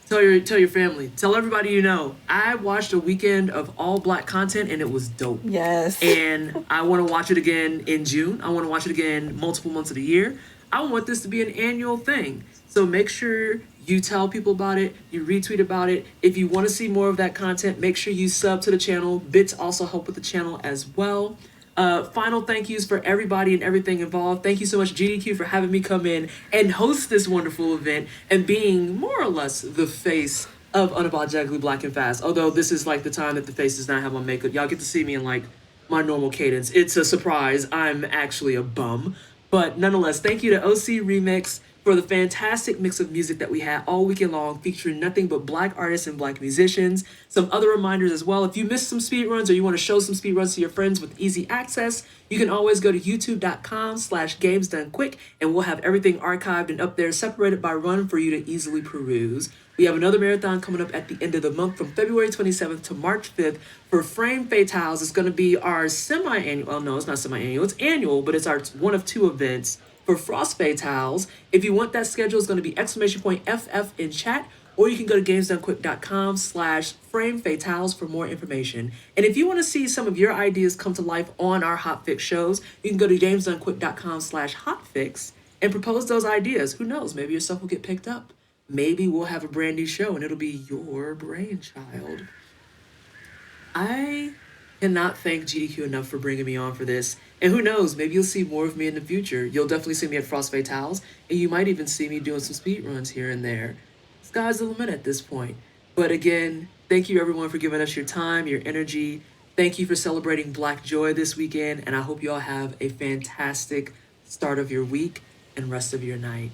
tell your family, tell everybody you know. I watched a weekend of all black content and it was dope. Yes. And I want to watch it again in June. I want to watch it again multiple months of the year. I want this to be an annual thing. So make sure you tell people about it, you retweet about it. If you want to see more of that content, make sure you sub to the channel. Bits also help with the channel as well. Final thank yous for everybody and everything involved. Thank you so much, GDQ, for having me come in and host this wonderful event and being more or less the face of Unapologetically Black and Fast. Although this is like the time that the face does not have on makeup. Y'all get to see me in like my normal cadence. It's a surprise. I'm actually a bum. But nonetheless, thank you to OC Remix for the fantastic mix of music that we had all weekend long, featuring nothing but black artists and black musicians. Some other reminders as well. If you missed some speedruns or you want to show some speedruns to your friends with easy access, you can always go to youtube.com/gamesdonequick and we'll have everything archived and up there separated by run for you to easily peruse. We have another marathon coming up at the end of the month from February 27th to March 5th for Frame Fatales. It's going to be our semi-annual, well, no, it's not semi-annual, it's annual, but it's our one of two events for Frost Fatales. If you want that schedule, it's going to be !FF in chat, or you can go to gamesdonequick.com/frame fatales for more information. And if you want to see some of your ideas come to life on our Hotfix shows, you can go to gamesdonequick.com/hotfix and propose those ideas. Who knows? Maybe your stuff will get picked up. Maybe we'll have a brand new show and it'll be your brainchild. I cannot thank GDQ enough for bringing me on for this. And who knows, maybe you'll see more of me in the future. You'll definitely see me at Frost Fatales, and you might even see me doing some speed runs here and there. Sky's the limit at this point. But again, thank you everyone for giving us your time, your energy. Thank you for celebrating Black Joy this weekend, and I hope you all have a fantastic start of your week and rest of your night.